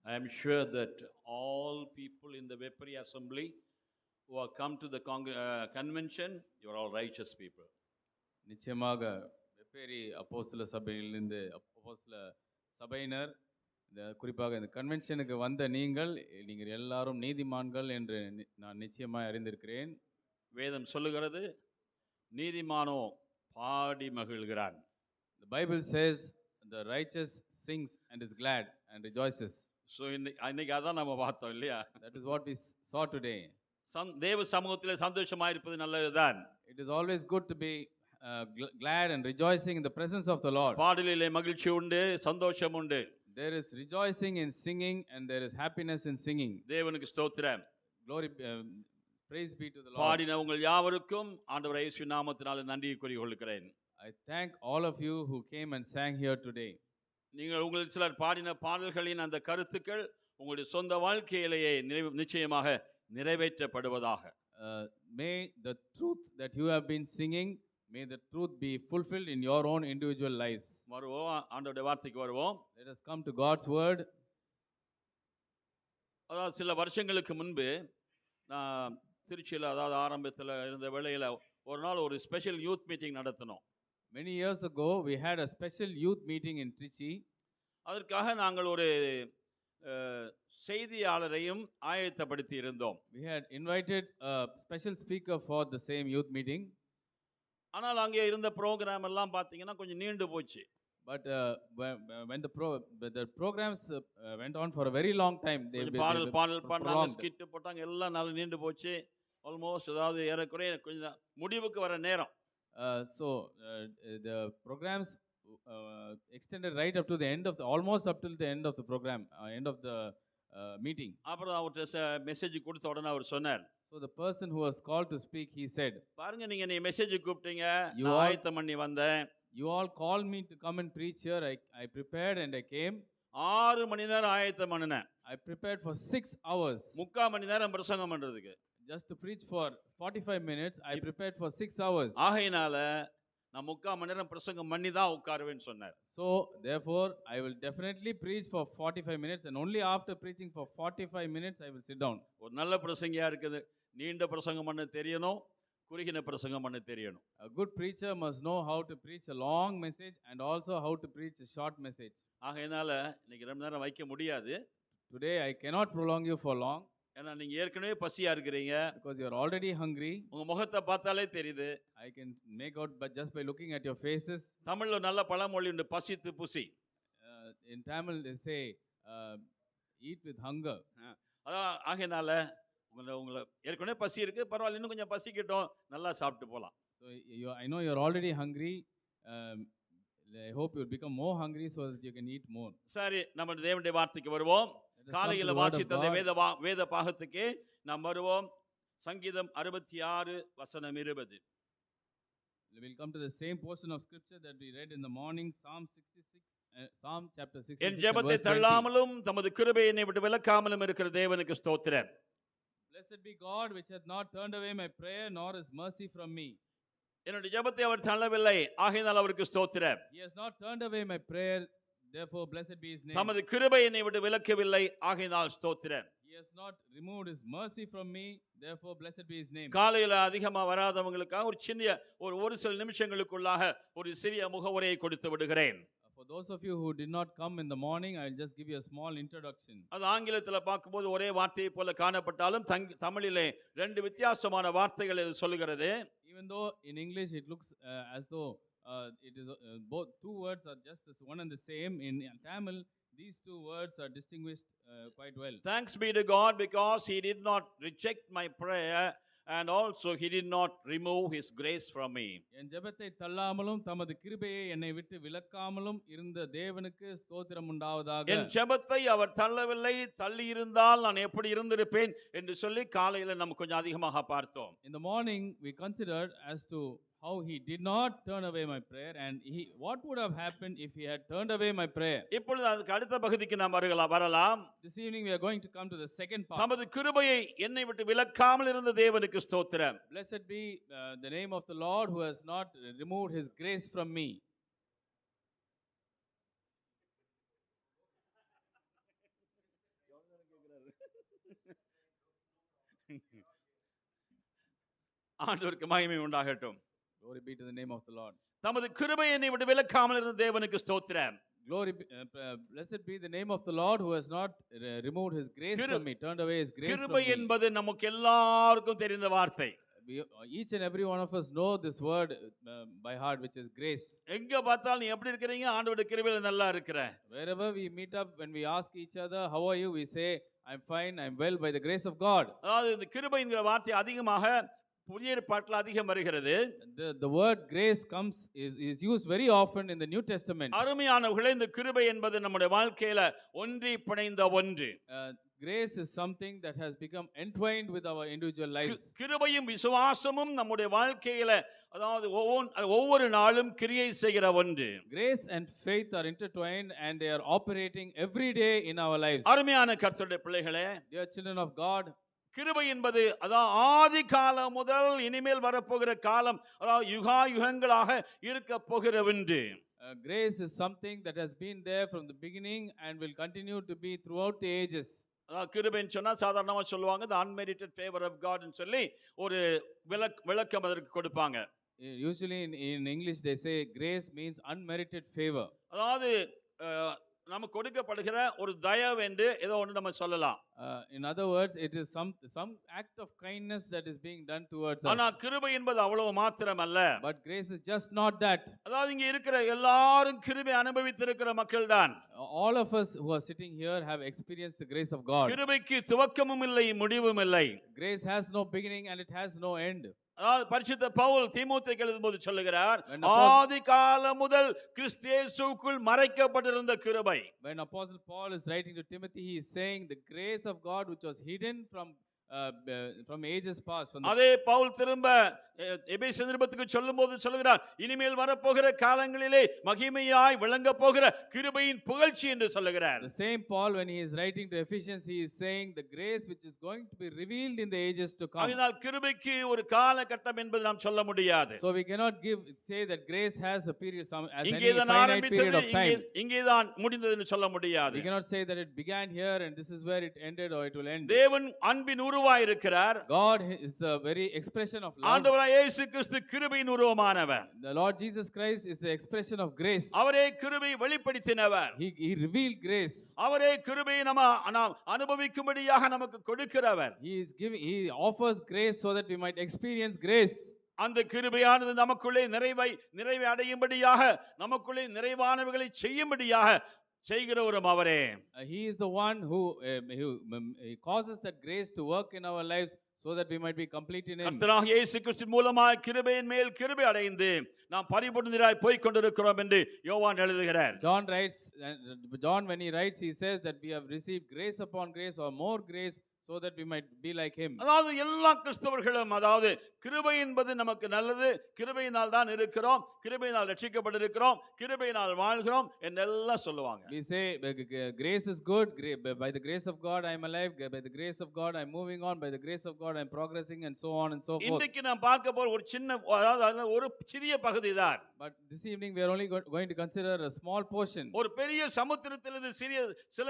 I am sure that all people in the Vepri assembly who have come to the convention, you are all righteous people. நிச்சயமாக வெப்பேரி அப்போஸ்தல சபையிலிருந்து அப்போஸ்தல சபையினர் குறிப்பாக இந்த கன்வென்ஷனுக்கு வந்த நீங்கள் எல்லாரும் நீதிமான்கள் என்று நான் நிச்சயமாய் அறிந்திருக்கிறேன். வேதம் சொல்லுகிறது நீதிமானோ பாடி மகிழ்கிறான். The Bible says the righteous sings and is glad and rejoices. So இன்னைக்கு அதான் நம்ம பார்த்தோம் இல்லையா? That is what we saw today. தேவ சமூகத்தில் சந்தோஷமா இருப்பது நல்லதுதான். It is always good to be glad and rejoicing in the presence of the Lord. பாடலிலே மகிழ்ச்சி உண்டு, சந்தோஷம் உண்டு. There is rejoicing in singing and there is happiness in singing. தேவனுக்கு ஸ்தோத்திரம். Glory, praise be to the Lord. பாடின உங்கள் யாவருக்கும் ஆண்டவர் இயேசு நாமத்தினாலே நன்றியை கூறிக்கொள்கிறேன். I thank all of you who came and sang here today. நீங்கள் உங்களில் சிலர் பாடின பாடல்களின் அந்த கருத்துக்கள் உங்களுடைய சொந்த வாழ்க்கையிலேயே நிச்சயமாக நிறைவேற்றப்படுவதாக. May the truth that you have been singing, may the truth be fulfilled in your own individual lives. வருவோம், ஆண்டவருடைய வார்த்தைக்கு வருவோம். Let us come to God's word. அதாவது சில வருஷங்களுக்கு முன்பு நான் திருச்சியில் அதாவது ஆரம்பத்தில் இருந்த வேளையில் ஒரு நாள் ஒரு ஸ்பெஷல் யூத் மீட்டிங் நடத்தினோம். Many years ago we had a special youth meeting in Trichy. அதற்காக நாங்கள் ஒரு செய்தியாளரையும் ஆயத்தப்படுத்தி இருந்தோம். We had invited a special speaker for the same youth meeting. ஆனால் அங்கே இருந்த ப்ரோக்ராம் எல்லாம் பார்த்தீங்கன்னா கொஞ்சம் நீண்டு போச்சு. But when the programs went on for a very long time, they பாடல் பண்ணாங்க, ஸ்கிட் போட்டாங்க, எல்லாம் நல்லா நீண்டு போச்சு. ஆல்மோஸ்ட் அதாவது ஏறக்குறைய கொஞ்சம் முடிவுக்கு வர நேரம். So the programs extended right up to the end of almost up till the end of the program, end of the meeting. அப்புறம் அவர்ட்ட மெசேஜ் கொடுத்த உடனே அவர் சொன்னார். So the person who was called to speak, he said, பாருங்க நீங்க நீ message கூப்பிட்டீங்க, நான் ஆயத்தம் பண்ணி வந்தேன். You all called me to come and preach here. I prepared and I came. 6 மணி நேரம் ஆயத்தம் பண்ணினேன். I prepared for 6 hours. 3/4 மணி நேரம் பிரசங்கம் பண்றதுக்கு. Just to preach for 45 minutes, I prepared for 6 hours. ஆகையினால நான் 3/4 மணி நேரம் பிரசங்கம் பண்ணி தான் உட்காருவேன்னு சொன்னார். So therefore I will definitely preach for 45 minutes and only after preaching for 45 minutes I will sit down. ஒரு நல்ல பிரசங்கியா இருக்குது. நீண்ட பிரசங்கம் பண்ண தெரியணும், குறுகின பிரசங்கம் பண்ண தெரியணும். A good preacher must know how to preach a long message and also how to preach a short message. ஆகையினால இன்னைக்கு ரொம்ப நேரம் வைக்க முடியாது. Today I cannot prolong you for long. ஏன்னா நீங்க ஏற்கனவே பசியா இருக்கிறீங்க. Because you are already hungry. உங்க முகத்தை பார்த்தாலே தெரியுது. I can make out but just by looking at your faces. தமிழ்ல நல்ல பழமொழி உண்டு, பசித்து புசி. In Tamil they say eat with hunger. அதான் ஆகையினால உங்களை ஏற்கனவே பசி இருக்கு, பரவாயில்ல இன்னும் கொஞ்சம் பசிக்கட்டும், நல்லா சாப்பிட்டு போகலாம். So I know you are already hungry. I hope you will become more hungry so that you can eat more. சரி, நம்ம தேவனுடைய வார்த்தைக்கு வருவோம். காலையில் வாசித்த வேத பாகத்துக்கு நாம் வருவோம். சங்கீதம் 66 வசனம் 20. We will come to the same portion of scripture that we read in the morning, Psalm chapter 66. என் ஜெபத்தை தள்ளாமலும் தமது கிருபையை என்னை விட்டு விலக்காமலும் இருக்கிற தேவனுக்கு ஸ்தோத்திரம். Blessed be God which hath not turned away my prayer nor his mercy from me. என்னுடைய ஜெபத்தை அவர் தள்ளவில்லை, ஆகையால் அவருக்கு ஸ்தோத்திரம். He has not turned away my prayer, therefore blessed be his name. தமது கிருபை என்னை விட்டு விலக்கவில்லை, ஆகையால் ஸ்தோத்திரம். He has not removed his mercy from me, therefore blessed be his name. காலையில அதிகமா வராதவங்களுக்காக ஒரு சின்ன ஒரு சில நிமிஷங்களுக்குள்ளாக ஒரு சிறிய முகவுரையை கொடுத்து விடுகிறேன். For those of you who did not come in the morning, I will just give you a small introduction. அது ஆங்கிலத்தில் பார்க்கும்போது ஒரே வார்த்தையை போல காணப்பட்டாலும் தமிழிலே 2 வித்தியாசமான வார்த்தைகள் இது சொல்லுகிறது. Even though in English it looks as though it is both two words are just the one and the same, in Tamil these two words are distinguished quite well. Thanks be to God because he did not reject my prayer and also he did not remove his grace from me. என் ஜெபத்தை தள்ளாமலும் தமது கிருபையை என்னை விட்டு விலக்காமலும் இருந்த தேவனுக்கு ஸ்தோத்திரம் உண்டாவதாக. என் ஜெபத்தை அவர் தள்ளவில்லை, தள்ளி இருந்தால் நான் எப்படி இருந்திருப்பேன் என்று சொல்லி காலையில நம்ம கொஞ்சம் அதிகமாக பார்த்தோம். In the morning we considered as to how he did not turn away my prayer and what would have happened if he had turned away my prayer. இப்பொழுது அதுக்கு அடுத்த பகுதிக்கு நாம் வரலாம். This evening we are going to come to the second part. தமது கிருபையை என்னை விட்டு விலக்காமல் இருந்த தேவனுக்கு ஸ்தோத்திரம். Blessed be the name of the Lord who has not removed his grace from me. ஆண்டவருக்கு மகிமை உண்டாகட்டும். Glory be to the name of the Lord. தமது கிருபை என்னை விட்டு விலக்காமல் இருந்த தேவனுக்கு ஸ்தோத்திரம். Blessed be the name of the Lord who has not removed his grace from me, turned away his grace from கிருபை me. என்பது நமக்கு எல்லாருக்கும் தெரிந்த வார்த்தை. Each and every one of us know this word by heart, which is grace. எங்க பார்த்தாலும் நீ எப்படி இருக்கிறீங்க? ஆண்டவருடைய கிருபையில நல்லா இருக்கிறேன். Wherever we meet up, when we ask each other, how are you? We say, I'm fine, I'm well by the grace of God. அதாவது இந்த கிருபைங்கிற வார்த்தை அதிகமாக புதிய ஏற்பாட்டில் அதிகம் வருகிறது. The word grace is used very often in the New Testament. அருமையானவர்களே, இந்த கிருபை என்பது நம்முடைய வாழ்க்கையில ஒன்றி பிணைந்த ஒன்று. Grace is something that has become entwined with our individual lives. கிருபையும் விசுவாசமும் நம்முடைய வாழ்க்கையில அதாவது ஒவ்வொரு நாளும் கிரியை செய்கிற ஒன்று. Grace and faith are intertwined and they are operating every day in our lives. அருமையான கர்த்தருடைய பிள்ளைகளே, Dear children of God, கிருபை என்பது அதாவது ஆதி காலம் முதல் இனிமேல் வரப்போகிற காலம், அதாவது யுகா யுகங்களாக இருக்க போகிற ஒன்று. Grace is something that has been there from the beginning and will continue to be throughout the ages. கிருபைன்னு சொன்னா சாதாரணமா சொல்லுவாங்க the unmerited favor of God ன்னு சொல்லி ஒரு விளக்கம் அதற்கு கொடுப்பாங்க. Usually in English they say grace means unmerited favor. அதாவது நமக்கு கொடுக்கப்படுகிற ஒரு தயவு என்று ஏதோ ஒன்று நம்ம சொல்லலாம். In other words, it is some act of kindness that is being done towards us. ஆனா கிருபை என்பது அவ்வளவு மாத்திரமல்ல. But grace is just not that. அதாவது இங்க இருக்கிற எல்லாரும் கிருபை அனுபவித்திருக்கிற மக்கள்தான். All of us who are sitting here have experienced the grace of God. கிருபைக்கு துவக்கமும் இல்லை, முடிவும் இல்லை. Grace has no beginning and it has no end. அதாவது பரிசுத்த பவுல் தீமோத்தேயுக்கு எழுதும்போது சொல்லுகிறார், ஆதி காலம் முதல் கிறிஸ்து இயேசுவுக்குள் மறைக்கப்பட்டிருந்த கிருபை. When Apostle Paul is writing to Timothy, he is saying the grace of God which was hidden from ages past. அதே பவுல் திரும்ப எபேசியர் நிருபத்துக்கு சொல்லும்போது சொல்லுகிறார், இனிமேல் வரப்போகிற காலங்களிலே மகிமையாய் விளங்க போகிற கிருபையின் புகழ்ச்சி என்று சொல்லுகிறார். The same Paul, when he is writing to Ephesians, he is saying the grace which is going to be revealed in the ages to come. அதனால் கிருபைக்கு ஒரு காலகட்டம் என்பது நாம் சொல்ல முடியாது. So we cannot say that grace has a period, as any இங்கேதான் finite period of time. இங்கேதான் முடிந்ததுன்னு சொல்ல முடியாது. We cannot say that it began here and this is where it ended or it will end. தேவன் அன்பின் உருவாய் இருக்கிறார். God is the very expression of love. ஆண்டவராகிய இயேசு கிறிஸ்து கிருபையின் உருவமானவர். The Lord Jesus Christ is the expression of grace. அவரே கிருபையை வெளிப்படுத்தினவர். He revealed grace. அவரே கிருபையை நாம் அனுபவிக்கும்படியாக நமக்கு கொடுக்கிறவர். He offers grace so that we might experience grace. அந்த கிருபையானது நமக்குள்ளே நிறைவை அடையும்படியாக, நமக்குள்ளே நிறைவானவைகளை செய்யும்படியாக செய்கிறவரும் அவரே. He is the one who causes that grace to work in our lives so that we might be complete in him. கர்த்தராகிய இயேசு கிறிஸ்து மூலமாய் கிருபையின் மேல் கிருபை அடைந்து நாம் பரிபூர்ணராய் போய் கொண்டிருக்கிறோம் என்று யோவான் எழுதுகிறார். John when he writes, he says that we have received grace upon grace or more grace so that we might be like him. அதாவது எல்லா கிறிஸ்தவர்களும் அதாவது கிருபை என்பது நமக்கு நல்லது, கிருபையினால் தான் இருக்கிறோம், கிருபையினால் ரட்சிக்கப்பட்டிருக்கிறோம், கிருபையினால் வாழ்கிறோம் என்றெல்லாம் சொல்லுவாங்க. We say grace is good, by the grace of God I am alive, by the grace of God I am moving on, by the grace of God I am progressing and so on and so forth. இன்னைக்கு நாம் பார்க்க போற ஒரு சின்ன அதாவது ஒரு சிறிய பகுதிதான். But this evening we are only going to consider a small portion. ஒரு பெரிய சமுத்திரத்திலிருந்து சில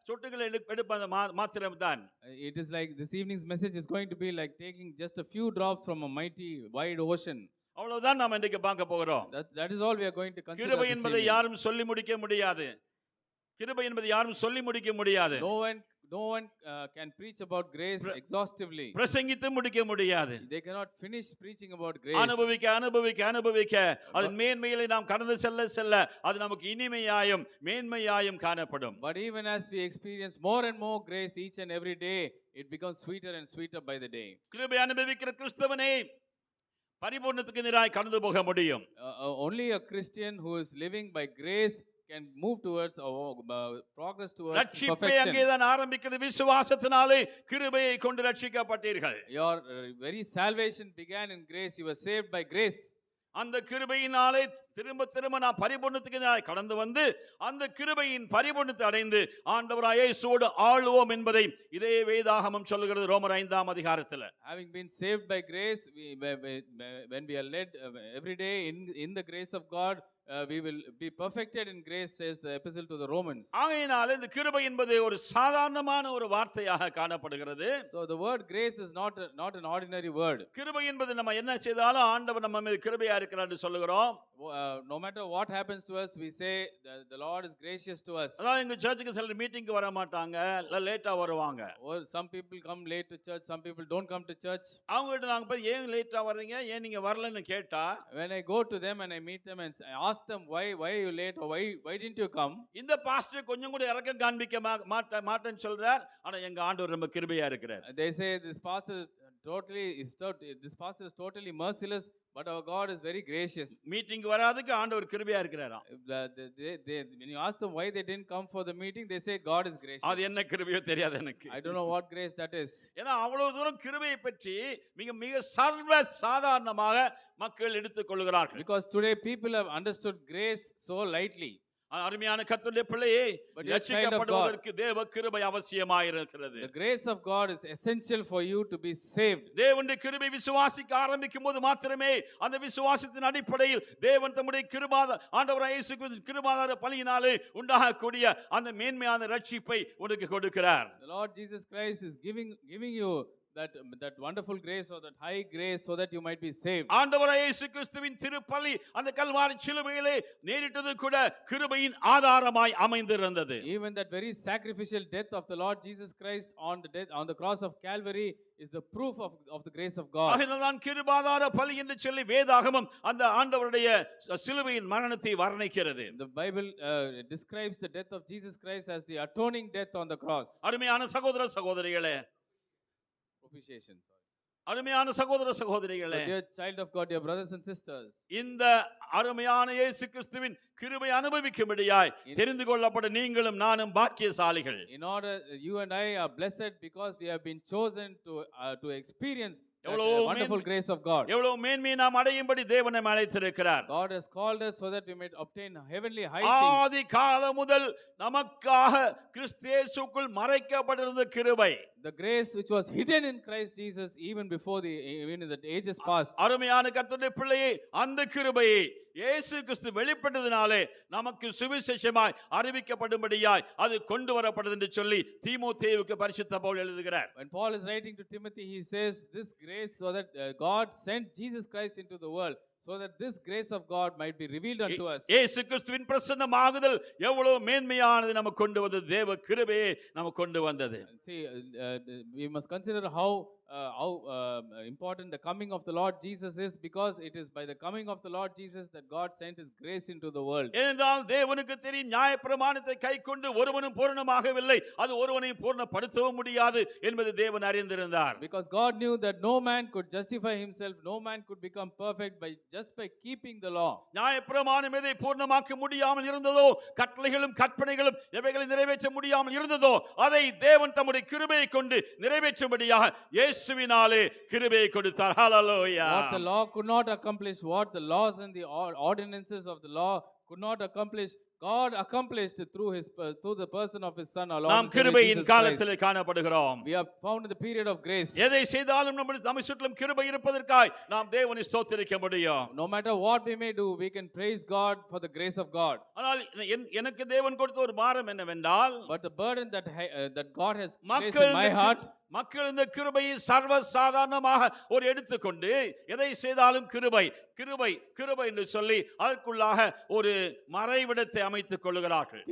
சொட்டுகளை எடுப்பது மாத்திரம்தான். It is like this evening's message is going to be like taking just a few drops from a mighty wide ocean. அவ்வளவுதான் நாம் இன்றைக்கு பார்க்க போகிறோம். That is all we are going to consider. கிருபை என்பதை யாரும் சொல்லி முடிக்க முடியாது. கிருபை என்பதை யாரும் சொல்லி முடிக்க முடியாது. No one can preach about grace exhaustively. பிரசங்கித்து முடிக்க முடியாது. They cannot finish preaching about grace. அனுபவிக்க அதன் மேன்மையிலே நாம் கடந்து செல்ல அது நமக்கு இனிமையாயும் மேன்மையாயும் காணப்படும். But even as we experience more and more grace each and every day, it becomes sweeter and sweeter by the day. கிருபை அனுபவிக்கிற கிறிஸ்தவனே பரிபூர்ணத்துக்கு நேராய் கடந்து போக முடியும். Only a Christian who is living by grace can move towards progress towards perfection. ரட்சிப்பை அங்கேதான் ஆரம்பிக்கிறது. விசுவாசத்தினாலே கிருபையை கொண்டு ரட்சிக்கப்பட்டீர்கள். Your very salvation began in grace. You were saved by grace. அந்த கிருபையினாலே திரும்ப நாம் பரிபூர்ணத்துக்கு கடந்து வந்து அந்த கிருபையின் பரிபூர்ணத்தை அடைந்து ஆண்டவராகிய இயேசுவோடு ஆளுவோம் என்பதை இதே வேதாகமம் சொல்லுகிறது ரோமர் 5ஆம் அதிகாரத்தில். Having been saved by grace, when we are led every day in the grace of God, we will be perfected in grace, says the epistle to the Romans. ஆகையினால இந்த கிருபை என்பது ஒரு சாதாரணமான ஒரு வார்த்தையாக காணப்படுகிறது. So the word grace is not an ordinary word. கிருபை என்பது நம்ம என்ன செய்தாலும் ஆண்டவர் நம்ம மீது கிருபையா இருக்கிறார் என்று சொல்லுகிறோம். No matter what happens to us, we say the Lord is gracious to us. அதாவது எங்க சர்ச்சுக்கு சிலர் மீட்டிங்க்கு வர மாட்டாங்க, இல்ல லேட்டா வருவாங்க. Or some people come late to church, some people don't come to church. அவங்க கிட்ட நாங்க போய் ஏன் லேட்டா வர்றீங்க, ஏன் நீங்க வரலன்னு கேட்டா, When I go to them and I meet them and I ask them why are you late or why didn't you come? இந்த பாஸ்டர் கொஞ்சம் கூட இரக்கம் காண்பிக்க மாட்டேன்னு சொல்றார், ஆனா எங்க ஆண்டவர் ரொம்ப கிருபையா இருக்கிறார். They say this pastor is totally merciless, but our God is very gracious. மீட்டிங்க்கு வராதுக்கு ஆண்டவர் கிருபையா இருக்கிறாராம். When you ask them why they didn't come for the meeting, they say God is gracious. அது என்ன கிருபையோ தெரியாது எனக்கு. I don't know what grace that is. ஏன்னா அவ்வளவு தூரம் கிருபையை பற்றி மிக மிக சர்வ சாதாரணமாக மக்கள் எடுத்துக்கொள்கிறார்கள். Because today people have understood grace so lightly. அருமையான கர்த்தருடைய பிள்ளையே, But you're a child of God. ரட்சிக்கப்படுவதற்கு தேவ கிருபை அவசியமாயிருக்கிறது. The grace of God is essential for you to be saved. தேவனுடைய கிருபை விசுவாசிக்க ஆரம்பிக்கும் போது மாத்திரமே அந்த விசுவாசத்தின் அடிப்படையில் தேவன் தம்முடைய ஆண்டவராகிய இயேசு கிறிஸ்துவின் கிருபாதார பலியினாலே உண்டாகக்கூடிய அந்த மேன்மையான ரட்சிப்பை உனக்கு கொடுக்கிறார். The Lord Jesus Christ is giving you that wonderful grace or that high grace so that you might be saved. ஆண்டவராகிய இயேசு கிறிஸ்துவின் திருப்பலி அந்த கல்வாரி சிலுவையிலே நேரிட்டது கூட கிருபையின் ஆதாரமாய் அமைந்திருந்தது. Even that very sacrificial death of the Lord Jesus Christ on the cross of Calvary is the proof of the grace of God. ஆகையால்தான் கிருபாதார பலி என்று சொல்லி வேதாகமம் அந்த ஆண்டவருடைய சிலுவையின் மரணத்தை வர்ணிக்கிறது. The Bible describes the death of Jesus Christ as the atoning death on the cross. அருமையான சகோதர சகோதரிகளே, Propitiation. அருமையான சகோதர சகோதரிகளே, Dear child of God, dear brothers and sisters, இந்த அருமையான இயேசு கிறிஸ்துவின் கிருபை அனுபவிக்கும்படியாய் தெரிந்து கொள்ளப்பட்ட நீங்களும் நானும் பாக்கியசாலிகள். in order you and I are blessed because we have been chosen to experience that wonderful grace of God. எவ்வளவு மேன்மையை நாம் அடையும்படி தேவன் நம்மை அழைத்திருக்கிறார். God has called us so that we may obtain heavenly high things. ஆதி காலம் முதல் நமக்காக கிறிஸ்து இயேசுக்குள் மறைக்கப்பட்டிருந்த கிருபை, The grace which was hidden in Christ Jesus even in the ages past. அருமையான கர்த்தருடைய பிள்ளையே, அந்த கிருபையை இயேசு கிறிஸ்து வெளிப்பட்டதினாலே நமக்கு சுவிசேஷமாய் அறிவிக்கப்படும்படியாய் அது கொண்டு வரப்பட்டது என்று சொல்லி தீமோத்தேயுவுக்கு பரிசுத்த பவுல் எழுதுகிறார். When Paul is writing to Timothy, he says this grace so that God sent Jesus Christ into the world so that this grace of God might be revealed unto us. இயேசு கிறிஸ்துவின் பிரசன்னமாகுதல் எவ்வளவு மேன்மையானது நமக்கு கொண்டு வந்தது, தேவ கிருபையே நமக்கு கொண்டு வந்தது. See, we must consider how important the coming of the Lord Jesus is, because it is by the coming of the Lord Jesus that God sent his grace into the world. ஏனென்றால் தேவனுக்கு தெரியும் நியாயப்பிரமாணத்தை கைக்கொண்டு ஒருவனும் பூரணமாகவில்லை, அது ஒருவனையும் பூரணப்படுத்தவும் முடியாது என்பது தேவன் அறிந்திருந்தார். Because God knew that no man could justify himself, no man could become perfect just by keeping the law. நியாயப்பிரமாணம் எதை பூர்ணமாக்க முடியாமல் இருந்ததோ, கட்டளைகளும் கற்பனைகளும் எவைகளை நிறைவேற்ற முடியாமல் இருந்ததோ, அதை தேவன் தம்முடைய கிருபையை கொண்டு நிறைவேற்றும்படியாக இயேசுவினாலே கிருபையை கொடுத்தார். ஹல்லேலூயா. What the law could not accomplish, what the laws and the ordinances of the law could not accomplish, God accomplished through the person of his son alone. நாம் கிருபையின் காலத்திலே காணப்படுகிறோம். We are found in the period of grace. எதை செய்தாலும் நம்மை சுற்றிலும் கிருபை இருப்பதற்காய் நாம் தேவனை ஸ்தோத்திரிக்க முடியும். No matter what we may do, we can praise God for the grace of God. ஆனால் எனக்கு தேவன் கொடுத்த ஒரு பாரம் என்னவென்றால், But the burden that God has placed in my heart, மக்கள் இந்த கிருபையை சர்வ சாதாரணமாக ஒரு எடுத்துக்கொண்டு எதை செய்தாலும் கிருபை கிருபை கிருபை என்று சொல்லி அதற்குள்ளாக ஒரு மறைவிடத்தை அமைத்துக் கொள்கிறார்கள்.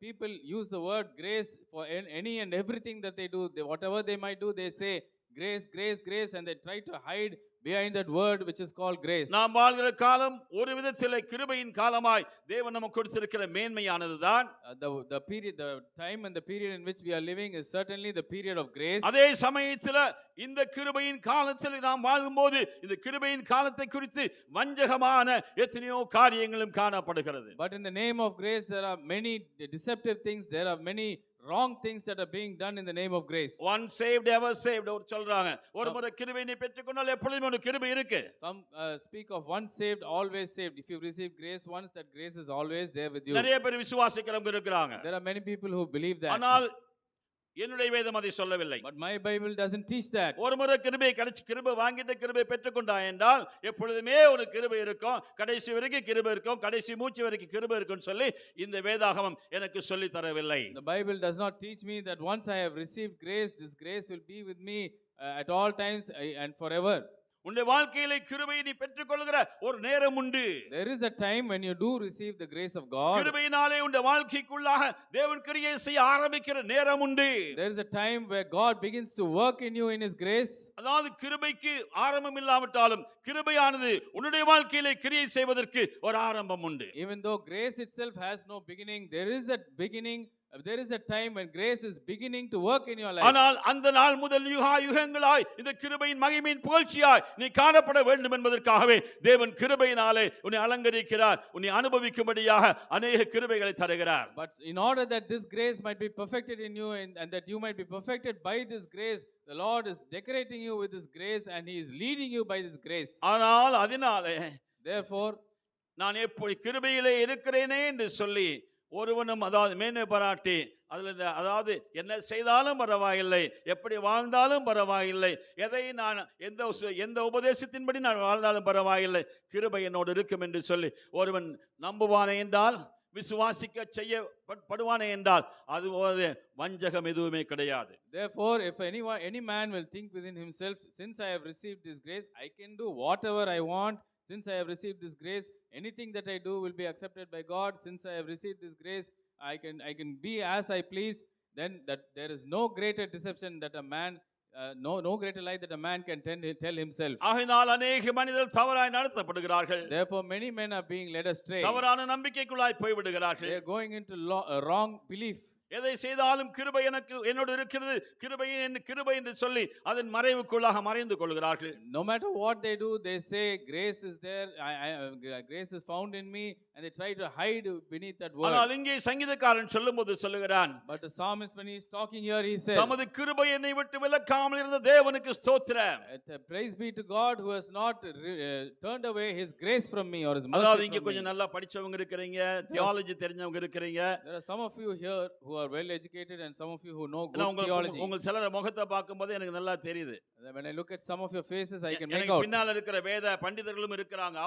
People use the word grace for any and everything that they do. Whatever they might do, they say grace, grace, grace, and they try to hide behind that word which is called grace. நாம் வாழ்கிற காலம் ஒரு விதத்திலே கிருபையின் காலமாய் தேவன் நமக்கு கொடுத்திருக்கிற மேன்மையானதுதான். The time and the period in which we are living is certainly the period of grace. அதே சமயத்தில் இந்த கிருபையின் காலத்தில் நாம் வாழும்போது இந்த கிருபையின் காலத்தை குறித்து வஞ்சகமான எத்தனையோ காரியங்களும் காணப்படுகிறது. But in the name of grace there are many deceptive things, there are many wrong things that are being done in the name of grace. Once saved ever saved ஒரு சொல்றாங்க. ஒரு முறை கிருபையை நீ பெற்றுக்கொண்டால் எப்பொழுதுமே உனக்கு கிருபை இருக்கு. Some speak of once saved always saved. If you receive grace once, that grace is always there with you. நிறைய பேர் விசுவாசிக்கிறவங்க இருக்காங்க. There are many people who believe that. ஆனால் என்னுடைய வேதம் அதை சொல்லவில்லை. But my Bible doesn't teach that. ஒரு முறை கிருபை கிடைச்சு கிருபை வாங்கிட்டு கிருபை பெற்றுக்கொண்டாய் என்றால் எப்பொழுதுமே ஒரு கிருபை இருக்கும், கடைசி வரைக்கும் கிருபை இருக்கும், கடைசி மூச்சு வரைக்கும் கிருபை இருக்கும்னு சொல்லி இந்த வேதாகமம் எனக்கு சொல்லி தரவில்லை. The Bible does not teach me that once I have received grace, this grace will be with me at all times and forever. உன்னுடைய வாழ்க்கையிலே கிருபையை நீ பெற்றுக்கொள்கிற ஒரு நேரம் உண்டு. There is a time when you do receive the grace of God. கிருபையினாலே உன்னுடைய வாழ்க்கைக்குள்ளாக தேவன் கிரியை செய்ய ஆரம்பிக்கிற நேரம் உண்டு. There is a time where God begins to work in you in His grace. அதாவது கிருபைக்கு ஆரம்பம் இல்லாவிட்டாலும் கிருபையானது உன்னுடைய வாழ்க்கையிலே கிரியை செய்வதற்கு ஒரு ஆரம்பம் உண்டு. Even though grace itself has no beginning, there is a beginning. There is a time when grace is beginning to work in your life. ஆனால் அந்த நாள் முதல் யுகங்களாய் இந்த கிருபையின் மகிமையின் புகழ்ச்சியாய் நீ காணப்பட வேண்டும் என்பதற்காகவே தேவன் கிருபையினாலே உன்னை அலங்கரிக்கிறார், உன்னை அனுபவிக்கும்படியாக அநேக கிருபைகளை தருகிறார். But in order that this grace might be perfected in you and that you might be perfected by this grace, the Lord is decorating you with His grace and He is leading you by this grace. ஆனால் அதனாலே Therefore, நான் எப்படி கிருபையிலே இருக்கிறேனே என்று சொல்லி ஒருவனும் அதாவது மேன்மை பாராட்டி அதில் அதாவது என்ன செய்தாலும் பரவாயில்லை, எப்படி வாழ்ந்தாலும் பரவாயில்லை, எதை நான் எந்த உபதேசத்தின்படி நான் வாழ்ந்தாலும் பரவாயில்லை, கிருபை என்னோடு இருக்கும் என்று சொல்லி ஒருவன் நம்புவானே என்றால், விசுவாசிக்க செய்யப்படுவானே என்றால் அது ஒரு வஞ்சகம் எதுவுமே கிடையாது. therefore, if any man will think within himself, since I have received this grace, I can do whatever I want. Since I have received this grace, anything that I do will be accepted by God. Since I have received this grace, I can be as I please. Then that there is no greater deception that a man, no greater lie that a man can tell himself. ஆகையால் அநேக மனிதர்கள் தவறாய் நடத்தப்படுகிறார்கள். Therefore, many men are being led astray. தவறான நம்பிக்கைக்குள்ளாய் போய் விடுகிறார்கள். They are going into wrong belief. எதை செய்தாலும் கிருபை என்னோடு இருக்கிறது, கிருபை என்று சொல்லி அதன் மறைவுக்குள்ளாக மறைந்து கொள்கிறார்கள். No matter what they do, they say grace is there, grace is found in me, and they try to hide beneath that word. ஆனால் இங்கே சங்கீதக்காரன் சொல்லும்போது சொல்லுகிறான், But the psalmist, when he is talking here, he says, தமது கிருபை என்னை விட்டு விலக்காமல் இருந்த தேவனுக்கு ஸ்தோத்திரம். praise be to God who has not turned away His grace from me or His mercy அதாவது இங்க from me. கொஞ்சம் நல்லா படிச்சவங்க இருக்கிறீங்க, தியாலஜி தெரிஞ்சவங்க இருக்கிறீங்க. There are some of you here who are well educated and some of you who know good theology. உங்கள் சிலர் முகத்தை பார்க்கும்போது எனக்கு நல்லா தெரியுது. When I look at some of your faces, I can make எனக்கு out. பின்னால இருக்கிற வேத பண்டிதர்களும் இருக்கிறாங்க,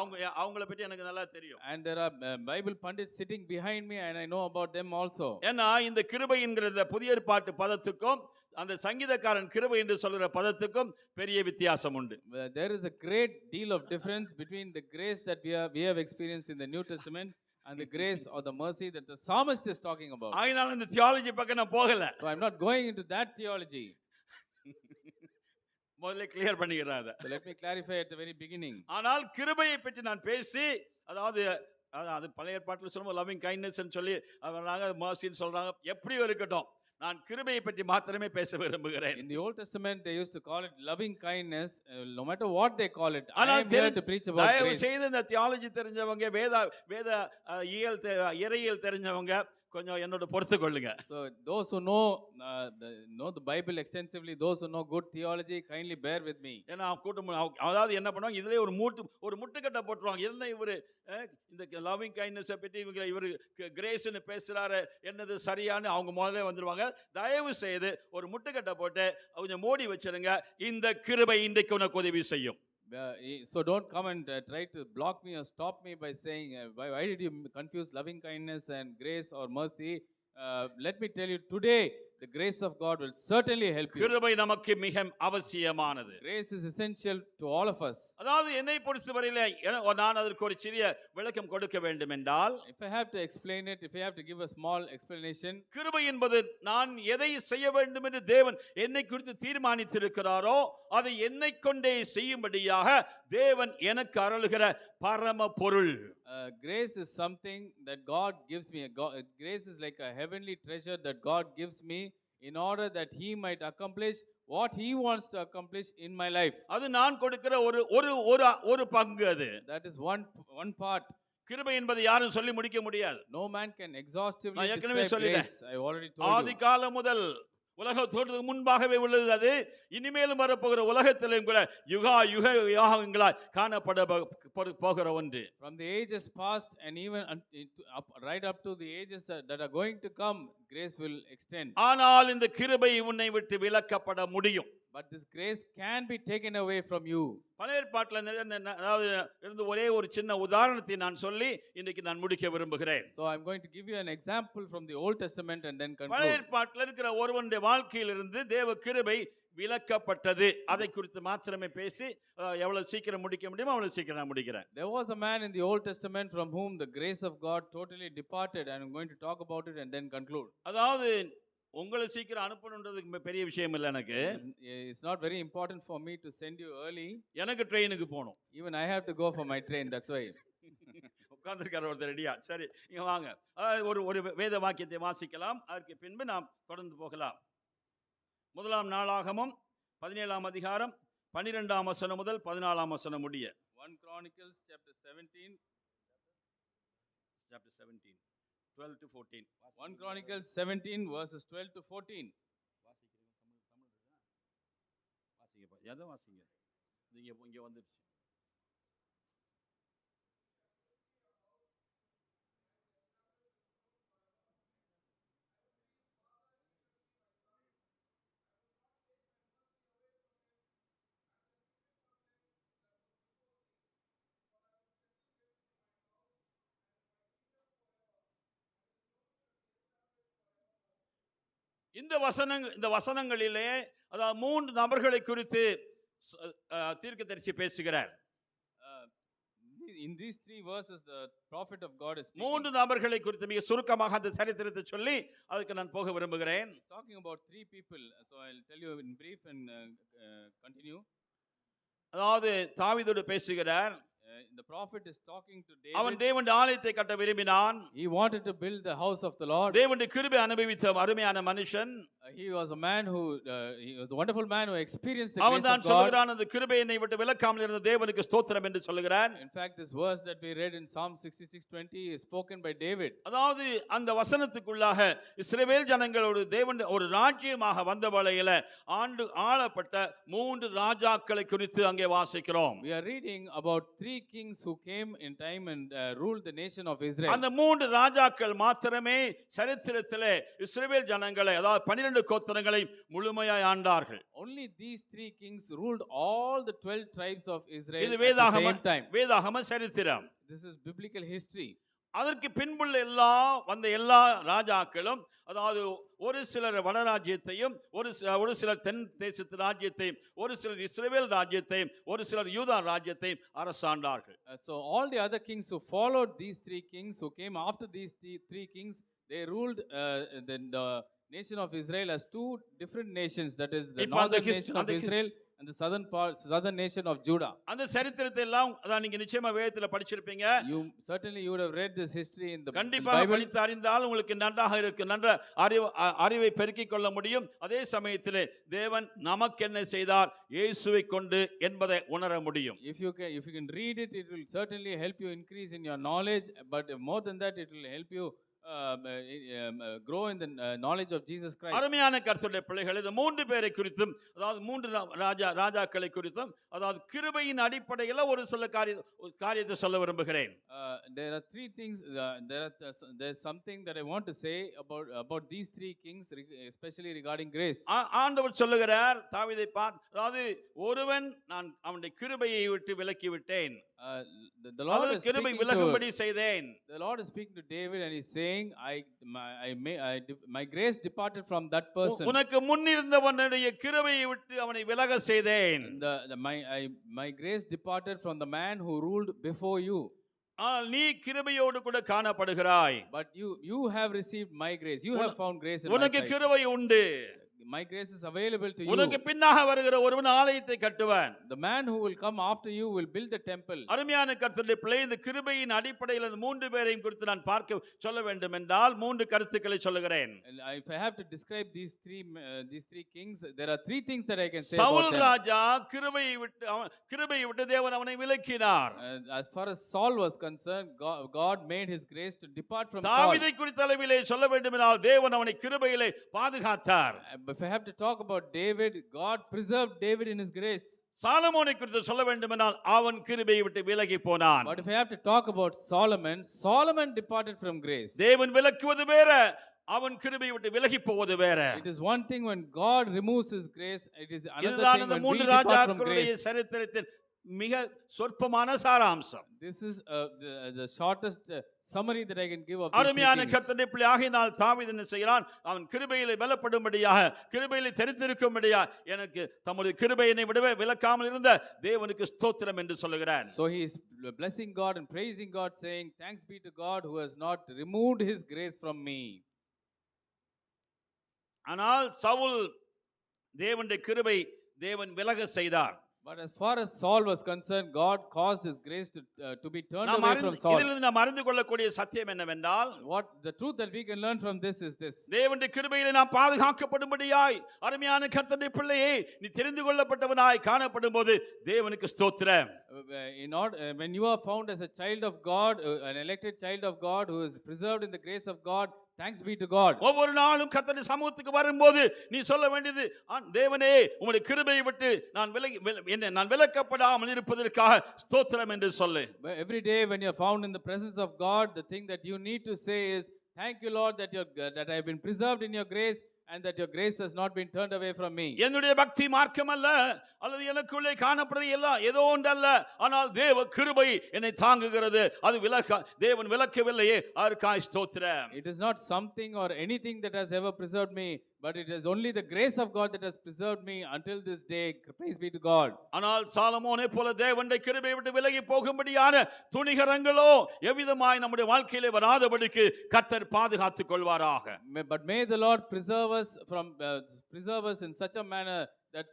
அவங்கள பத்தி எனக்கு நல்லா தெரியும். And there are Bible pundits sitting behind me and I know about them also. ஏன்னா இந்த கிருபை என்கிற இந்த புதிய ஏற்பாட்டு பதத்துக்கும் அந்த சங்கீதக்காரன் கிருபை என்று சொல்கிற பதத்துக்கும் பெரிய வித்தியாசம் உண்டு. There is a great deal of difference between the grace that we have experienced in the New Testament and the grace or the mercy that the psalmist is talking about. ஆகையால் இந்த தியாலஜி பக்கம் நான் போகல. So I'm not going into that theology. முதல்ல clear பண்ணிக்கிறாத. So let me clarify at the very beginning. ஆனால் கிருபையை பற்றி நான் பேசி, அதாவது அது பழைய ஏற்பாட்டில் சொல்லும்போது லவ்விங் கைண்ட்னஸ் சொல்லி அவங்க மர்சின்னு சொல்றாங்க, எப்படியோ இருக்கட்டும், நான் கிருபையை பற்றி மாத்திரமே பேச விரும்புகிறேன். In the Old Testament they used to call it loving kindness, no matter what they call it. I ஆனால் am here to preach about தயவு grace. செய்து இந்த தியாலஜி தெரிஞ்சவங்க, வேத இறையியல் தெரிஞ்சவங்க கொஞ்சம் என்னோட பொறுத்து கொள்ளுங்க. So those who know the Bible extensively, those who know good theology, kindly bear with me. ஏன்னா கூட்டம் அதாவது என்ன பண்ணுவாங்க, இதுல ஒரு முட்டுக்கட்டை போட்டுருவாங்க. என்ன இவரு இந்த லவ்விங் கைண்ட்னஸை பற்றி இவரு கிரேஸ்ன்னு பேசுறாரு, என்னது சரியானு அவங்க முதல்ல வந்துருவாங்க. தயவு செய்து ஒரு முட்டுக்கட்டை போட்டு கொஞ்சம் மூடி வச்சிருங்க. இந்த கிருபை இன்றைக்கு உனக்கு உதவி செய்யும். So don't come and try to block me or stop me by saying why did you confuse loving kindness and grace or mercy. Let me tell you today, the grace of God will certainly help you. கிருபை நமக்கு மிக அவசியமானது. Grace is essential to all of us. அதாவது என்னை பொறுத்தவரையிலே நான் அதற்கு ஒரு சிறிய விளக்கம் கொடுக்க வேண்டும் என்றால், If I have to explain it, if I have to give a small explanation, கிருபை என்பது நான் எதை செய்ய வேண்டும் என்று தேவன் என்னை குறித்து தீர்மானித்திருக்கிறாரோ அதை என்னை கொண்டே செய்யும்படியாக தேவன் எனக்கு அருளுகிற பரம பொருள். Grace is something that God gives me. Grace is like a heavenly treasure that God gives me in order that He might accomplish what He wants to accomplish in my life. அது நான் கொடுக்கிற ஒரு பங்கு. அது That is one part. கிருபை என்பதை யாரும் சொல்லி முடிக்க முடியாது. No man can exhaustively நான் ஏற்கனவே describe சொல்லிட்டேன். grace. I already told you. ஆதி காலம் முதல் உலக தோற்றத்துக்கு முன்பாகவே உள்ளது அது. இனிமேலும் வரப்போகிற உலகத்திலும் கூட யுகா யுக யுகங்களாய் காணப்பட போகிற ஒன்று. From the ages past and even right up to the ages that are going to come, grace will extend. ஆனால் இந்த கிருபை உன்னை விட்டு விலக்கப்பட முடியும். But this grace can be taken away from you. பழைய ஏற்பாட்டில் அதாவது இருந்து ஒரே ஒரு சின்ன உதாரணத்தை நான் சொல்லி இன்றைக்கு நான் முடிக்க விரும்புகிறேன். So I'm going to give you an example from the Old Testament and then பழைய conclude. ஏற்பாட்டில் இருக்கிற ஒருவனுடைய வாழ்க்கையிலிருந்து தேவ கிருபை விலக்கப்பட்டது. அதை குறித்து மாத்திரமே பேசி எவ்வளவு சீக்கிரம் முடிக்க முடியுமோ அவ்வளவு சீக்கிரம் நான் முடிக்கிறேன். There was a man in the Old Testament from whom the grace of God totally departed, and I'm going to talk about it and then conclude. அதாவது உங்களை சீக்கிரம் அனுப்பணுன்றதுக்கு பெரிய விஷயம் இல்லை எனக்கு. It's not very important for me to send you early. எனக்கு ட்ரெயினுக்கு போகணும். Even I have to go for my train, that's why. உட்கார்ந்திருக்கார் ஒருத்தர் ரெடியா. சரி இங்க வாங்க. ஒரு வேத வாக்கியத்தை வாசிக்கலாம். அதற்கு பின்பு நாம் தொடர்ந்து போகலாம். முதலாம் நாளாகமம் 17ஆம் அதிகாரம் 12ஆம் வசனம் முதல் 14ஆம் வசனம் முடிய. 1 Chronicles chapter 17 12 to 14. 1 Chronicles 17 verses 12 to 14. வாசிங்கப்பா. எதை வாசிங்க? இங்க வந்துருச்சு. இந்த வசனங்களிலே அதாவது 3 நபர்களை குறித்து தீர்க்கதரிசி பேசுகிறார். In these 3 verses the prophet of God is speaking. 3 நபர்களை குறித்து மிக சுருக்கமாக அந்த சரித்திரத்தை சொல்லி அதுக்கு நான் போக விரும்புகிறேன். He's talking about 3 people, so I'll tell you in brief and continue. அதாவது தாவீதோடு பேசுகிறார். The prophet is talking to அவன் David. தேவனுடைய ஆலயத்தை கட்ட விரும்பினான். He wanted to build the house of the Lord. தேவனுடைய கிருபை அனுபவித்த அருமையான மனுஷன். He was a man who he was a wonderful man who experienced the grace அவன் of தான் God. சொல்கிறான் அந்த கிருபை என்னை விட்டு விலக்காமல் இருந்த தேவனுக்கு ஸ்தோத்திரம் என்று சொல்கிறான். In fact, this verse that we read in Psalm 66:20 is spoken by David. அதாவது அந்த வசனத்துக்குள்ளாக இஸ்ரவேல் ஜனங்களோடு தேவன் ஒரு ராஜ்யமாக வந்த வேளையில ஆளப்பட்ட 3 ராஜாக்களை குறித்து அங்கே வாசிக்கிறோம். We are reading about 3 kings who came in time and ruled the nation of Israel. அந்த 3 ராஜாக்கள் மாத்திரமே சரித்திரத்திலே இஸ்ரவேல் ஜனங்களை அதாவது 12 கோத்திரங்களை முழுமையாய் ஆண்டார்கள். Only these 3 kings ruled all the 12 tribes of Israel இது at the same time. வேதாகம சரித்திரம். This is biblical history. அதற்கு பின்புள்ள எல்லா ராஜாக்களும் அதாவது ஒரு சிலர் வடராஜ்யத்தையும் ஒரு சிலர் தென் தேசத்து ராஜ்யத்தையும் ஒரு சிலர் இஸ்ரவேல் ராஜ்யத்தையும் ஒரு சிலர் யூதா ராஜ்யத்தையும் அரசாண்டார்கள். So all the other kings who followed these 3 kings who came after these 3 kings, they ruled the nation of Israel as 2 different nations, that is the northern nation of Israel and the southern nation of Judah. அந்த சரித்திரத்தை எல்லாம் அதான் நீங்க நிச்சயமா வேதத்துல படிச்சிருப்பீங்க. You would have read this history in the கண்டிப்பாக Bible. படித்து அறிந்தால் உங்களுக்கு நன்றாக இருக்கு. நன்ற அறிவை பெருக்கிக் கொள்ள முடியும். அதே சமயத்திலே தேவன் நமக்கு என்ன செய்தார் இயேசுவை கொண்டு என்பதை உணர முடியும். If you can read it, it will certainly help you increase in your knowledge, but more than that, it will help you grow in the knowledge of Jesus Christ. அருமையான கர்த்தருடைய பிள்ளைகள், இந்த 3 பேரை குறித்தும் அதாவது 3 ராஜாக்களை குறித்தும் அதாவது கிருபையின் அடிப்படையில் ஒரு சில காரியத்தை சொல்ல விரும்புகிறேன். There are 3 things. There's something that I want to say about these 3 kings, especially regarding grace. ஆண்டவர் சொல்லுகிறார் தாவீதை பார்த்து, அதாவது ஒருவன் நான் அவனுடைய கிருபையை விட்டு விலக்கி விட்டேன். The Lord is கிருபை விலகும்படி செய்தேன். The Lord is speaking to David and he's saying, my grace departed from that person. உனக்கு முன்னிருந்தவனுடைய கிருபையை விட்டு அவனை விலக செய்தேன். My grace departed from the man who ruled before you. நீ கிருபையோடு கூட காணப்படுகிறாய். But you have received my grace. You have found grace in my sight. உனக்கு கிருபை உண்டு. My grace is available to you. உனக்கு பின்னாக வருகிற ஒருவன் ஆலயத்தை கட்டுவான். The man who will come after you will build the temple. அருமையான கர்த்தருடைய பிள்ளை, இந்த கிருபையின் அடிப்படையில் இந்த 3 பேரையும் குறித்து நான் சொல்ல வேண்டும் என்றால் 3 கருத்துக்களை சொல்லுகிறேன். If I have to describe these three kings, there are 3 things that I can say Saul about them. ராஜா கிருபையை விட்டு தேவன் அவனை விலக்கினார். As far as Saul was concerned, God made his grace to depart from Saul. தாவீதை குறித்த அளவிலே சொல்ல வேண்டும் என்றால் தேவன் அவனை கிருபையிலே பாதுகாத்தார். if I have to talk about David, God preserved David in his grace. சாலமோனை குறித்து சொல்ல வேண்டுமென்றால் அவன் கிருபையை விட்டு விலகி போனான். But if I have to talk about Solomon, Solomon departed from grace. தேவன் விலக்குவது வேற, அவன் கிருபையை விட்டு விலகி போவது வேற. It is one thing when God removes his grace, it is another இதுதான் thing இந்த when we மூன்று depart from ராஜாக்களுடைய grace. சரித்திரத்தின் மிக சொற்பமான சாராம்சம். This is the shortest summary that I can give of these அருமையான three things. கர்த்தருடைய பிள்ளையாகினால் தாவீது என்ன செய்கிறான்? அவன் கிருபையிலே பலப்படும்படியாக, கிருபையிலே தெரிந்திருக்கும்படியாக எனக்கு தம்முடைய கிருபையினை விடவே விலக்காமல் இருந்த தேவனுக்கு ஸ்தோத்திரம் என்று சொல்லுகிறான். So he is blessing God and praising God, saying, "Thanks be to God who has not removed his grace from me." ஆனால் சவுல் தேவனுடைய கிருபை தேவன் விலக செய்தார். But as far as Saul was concerned, God caused his grace to be turned நாம் away from Saul. இதிலிருந்து நாம் அறிந்து கொள்ளக்கூடிய சத்தியம் என்னவென்றால், What the truth that we can learn from this is this: தேவனுடைய கிருபையிலே நாம் பாதுகாக்கப்படும்படியாய், அருமையான கர்த்தருடைய பிள்ளையே, நீ தெரிந்து கொள்ளப்பட்டவனாய் காணப்படும்போது தேவனுக்கு ஸ்தோத்திரம். When you are found as a child of God, an elected child of God who is preserved in the grace of God, thanks be to God. ஒவ்வொரு நாளும் கர்த்தருடைய சமூகத்துக்கு வரும்போது நீ சொல்ல வேண்டியது, தேவனே உம்முடைய கிருபையை விட்டு நான் விலக்கப்படாமல் இருப்பதற்காக ஸ்தோத்திரம் என்று சொல்லு. Every day when you are found in the presence of God, the thing that you need to say is, thank you Lord that I have been preserved in your grace and that your grace has not been turned away from me. என்னுடைய பக்தி மார்க்கம் அல்ல, அல்லது எனக்குள்ளே காணப்படுற எல்லாம் ஏதோ ஒன்றல்ல, ஆனால் தேவ கிருபை என்னை தாங்குகிறது. அது தேவன் விலக்கவில்லையே, அதற்காக ஸ்தோத்திரம். It is not something or anything that has ever preserved me, but it is only the grace of God that has preserved me until this day. Praise be to God. ஆனால் சாலமோனை போல தேவனுடைய கிருபையை விட்டு விலகி போகும்படியான துணிகரங்களோ எவ்விதமாய் நம்முடைய வாழ்க்கையிலே வராதபடிக்கு கர்த்தர் பாதுகாத்துக் கொள்வாராக. But may the Lord preserve us in such a manner that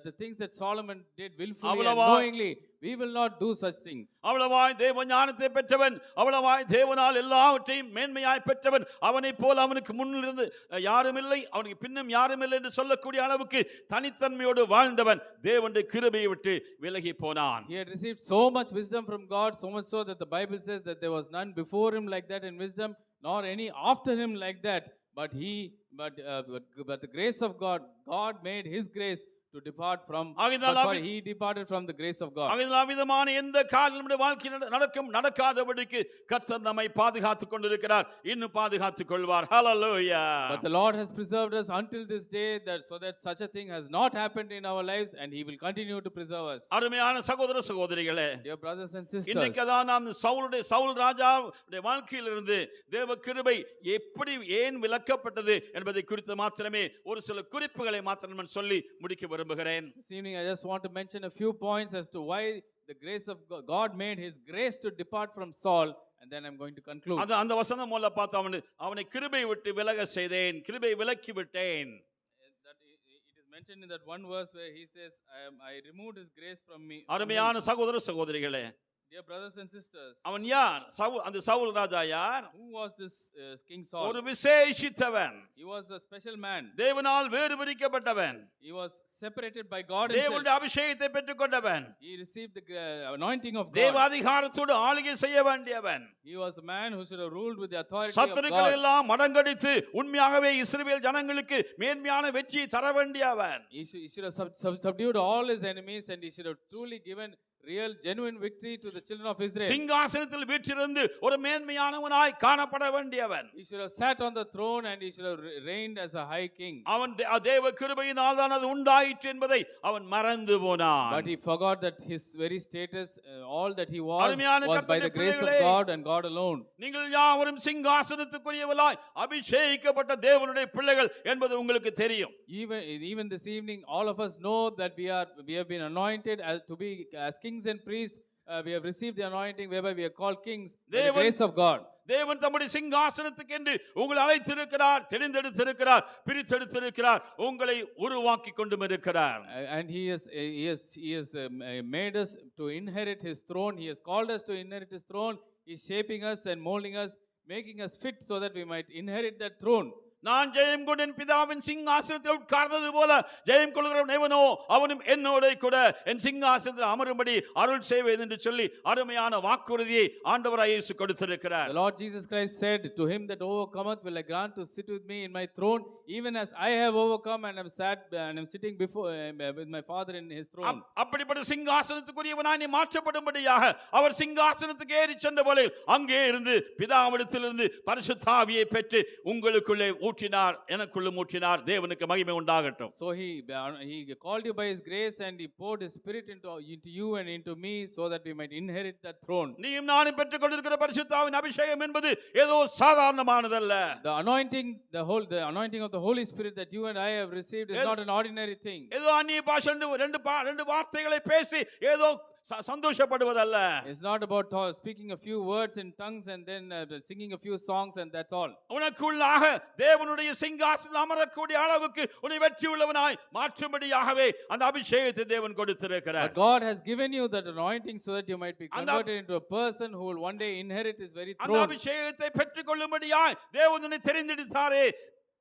the things that Solomon did willfully and knowingly, we will not do such things. அவ்வளவாய் தேவ ஞானத்தை பெற்றவன், அவ்வளவாய் தேவனால் எல்லாவற்றையும் மேன்மையாய் பெற்றவன், அவனை போல அவனுக்கு முன்னிலிருந்து யாரும் இல்லை, அவனுக்கு பின்னும் யாரும் இல்லை என்று சொல்லக்கூடிய அளவுக்கு தனித்தன்மையோடு வாழ்ந்தவன் தேவனுடைய கிருபையை விட்டு விலகி போனான். He had received so much wisdom from God, so much so that the Bible says that there was none before him like that in wisdom, nor any after him like that. But the grace of God made his grace to depart from. He departed from the grace of God. ஆகையால் விதமான எந்த காரியம் நம்முடைய வாழ்க்கையில் நடக்காதபடிக்கு கர்த்தர் நம்மை பாதுகாத்துக் கொண்டிருக்கிறார், இன்னும் பாதுகாத்துக் கொள்வார். ஹalleluya. But the Lord has preserved us until this day, so that such a thing has not happened in our lives, and he will continue to preserve us. அருமையான சகோதர சகோதரிகளே, dear brothers and sisters, இன்னைக்கு தான் நாம் சவுல் ராஜாவுடைய வாழ்க்கையிலிருந்து தேவ கிருபை எப்படி ஏன் விலக்கப்பட்டது என்பதை குறித்து மாத்திரமே ஒரு சில குறிப்புகளை மாத்திரம் நான் சொல்லி முடிக்க விரும்புகிறேன். This evening I just want to mention a few points as to why the grace of God made his grace to depart from Saul, and then I'm going to conclude. அந்த வசனம் மூலம் பார்த்து அவனை கிருபை விட்டு விலக செய்தேன், கிருபை விலக்கி விட்டேன். It is mentioned in that one verse where he says, I removed his grace from me. அருமையான சகோதர சகோதரிகளே, dear brothers and sisters, அவன் யார்? அந்த சவுல் ராஜா யார்? who was this King Saul? ஒரு விசேஷித்தவன். He was a special man. தேவனால் வேறு பிரிக்கப்பட்டவன். He was separated by God himself. தேவனுடைய அபிஷேகத்தை பெற்றுக்கொண்டவன். He received the anointing of God. தேவ அதிகாரத்தோடு ஆளுகை செய்ய வேண்டியவன். He was a man who should have ruled with the authority of சத்துருக்களை God. எல்லாம் மடங்கடித்து உண்மையாகவே இஸ்ரவேல் ஜனங்களுக்கு மேன்மையான வெற்றியை தர வேண்டியவன். He should have subdued all his enemies, and he should have truly given real genuine victory to the children of Israel. சிங்காசனத்தில் வீற்றிருந்து ஒரு மேன்மையானவனாய் காணப்பட வேண்டியவன். He should have sat on the throne and he should have reigned as a high king. அவன் தேவ கிருபையினால் தான் அது உண்டாயிற்று என்பதை அவன் மறந்து போனான். But he forgot that his very status, all that he was by the grace of God and God alone. நீங்கள் யாவரும் சிங்காசனத்துக்குரியவர்களாய் அபிஷேகிக்கப்பட்ட தேவனுடைய பிள்ளைகள் என்பது உங்களுக்கு தெரியும். Even this evening all of us know that we have been anointed as kings and priests. We have received the anointing whereby we are called kings by the grace of God. தேவன் தம்முடைய சிங்காசனத்துக்கு என்று உங்களை அழைத்திருக்கிறார், தெரிந்தெடுத்திருக்கிறார், பிரித்தெடுத்திருக்கிறார், உங்களை உருவாக்கி கொண்டும் இருக்கிறார். And he has made us to inherit his throne. He has called us to inherit his throne. He is shaping us and molding us, making us fit so that we might inherit that throne. நான் ஜெயம் கொண்டு என் பிதாவின் சிங்காசனத்தில் உட்கார்ந்தது போல ஜெயம் கொள்கிறவன் எவனோ அவனும் என்னோட கூட என் சிங்காசனத்தில் அமரும்படி அருள் செய்வேன் என்று சொல்லி அருமையான வாக்குறுதியை ஆண்டவராய் இயேசு கொடுத்திருக்கிறார். The Lord Jesus Christ said, to him that overcometh will I grant to sit with me in my throne, even as I have overcome and am sat and am sitting before with my Father in his throne. அப்படிப்பட்ட சிங்காசனத்துக்குரியவனாய் நீ மாற்றப்படும்படியாக அவர் சிங்காசனத்துக்கு ஏறி சென்ற போல அங்கே இருந்து பிதாவிடத்திலிருந்து பரிசுத்த ஆவியை பெற்று உங்களுக்குள்ளே ஊற்றினார், எனக்குள்ளும் ஊற்றினார். தேவனுக்கு மகிமை உண்டாகட்டும். So he called you by his grace and he poured his spirit into you and into me so that we might inherit that throne. நீயும் நானும் பெற்றுக் கொண்டிருக்கிற பரிசுத்த ஆவியின் அபிஷேகம் என்பது ஏதோ சாதாரணமானதல்ல. The anointing of the Holy Spirit that you and I have received is not an ordinary thing. ஏதோ அந்நிய பாஷை ரெண்டு வார்த்தைகளை பேசி ஏதோ சந்தோஷப்படுவதல்ல. It's not about speaking a few words in tongues and then singing a few songs and that's all. உனக்குள்ளாக தேவனுடைய சிங்காசனத்தில் அமரக்கூடிய அளவுக்கு உன்னை வெற்றி உள்ளவனாய் மாற்றும்படியாகவே அந்த அபிஷேகத்தை தேவன் கொடுத்திருக்கிறார். But God has given you that anointing so that you might be converted into a person who will one day inherit his very throne. அந்த அபிஷேகத்தை பெற்றுக்கொள்ளும்படியாய் தேவன் உன்னை தெரிந்தெடுத்தாரே,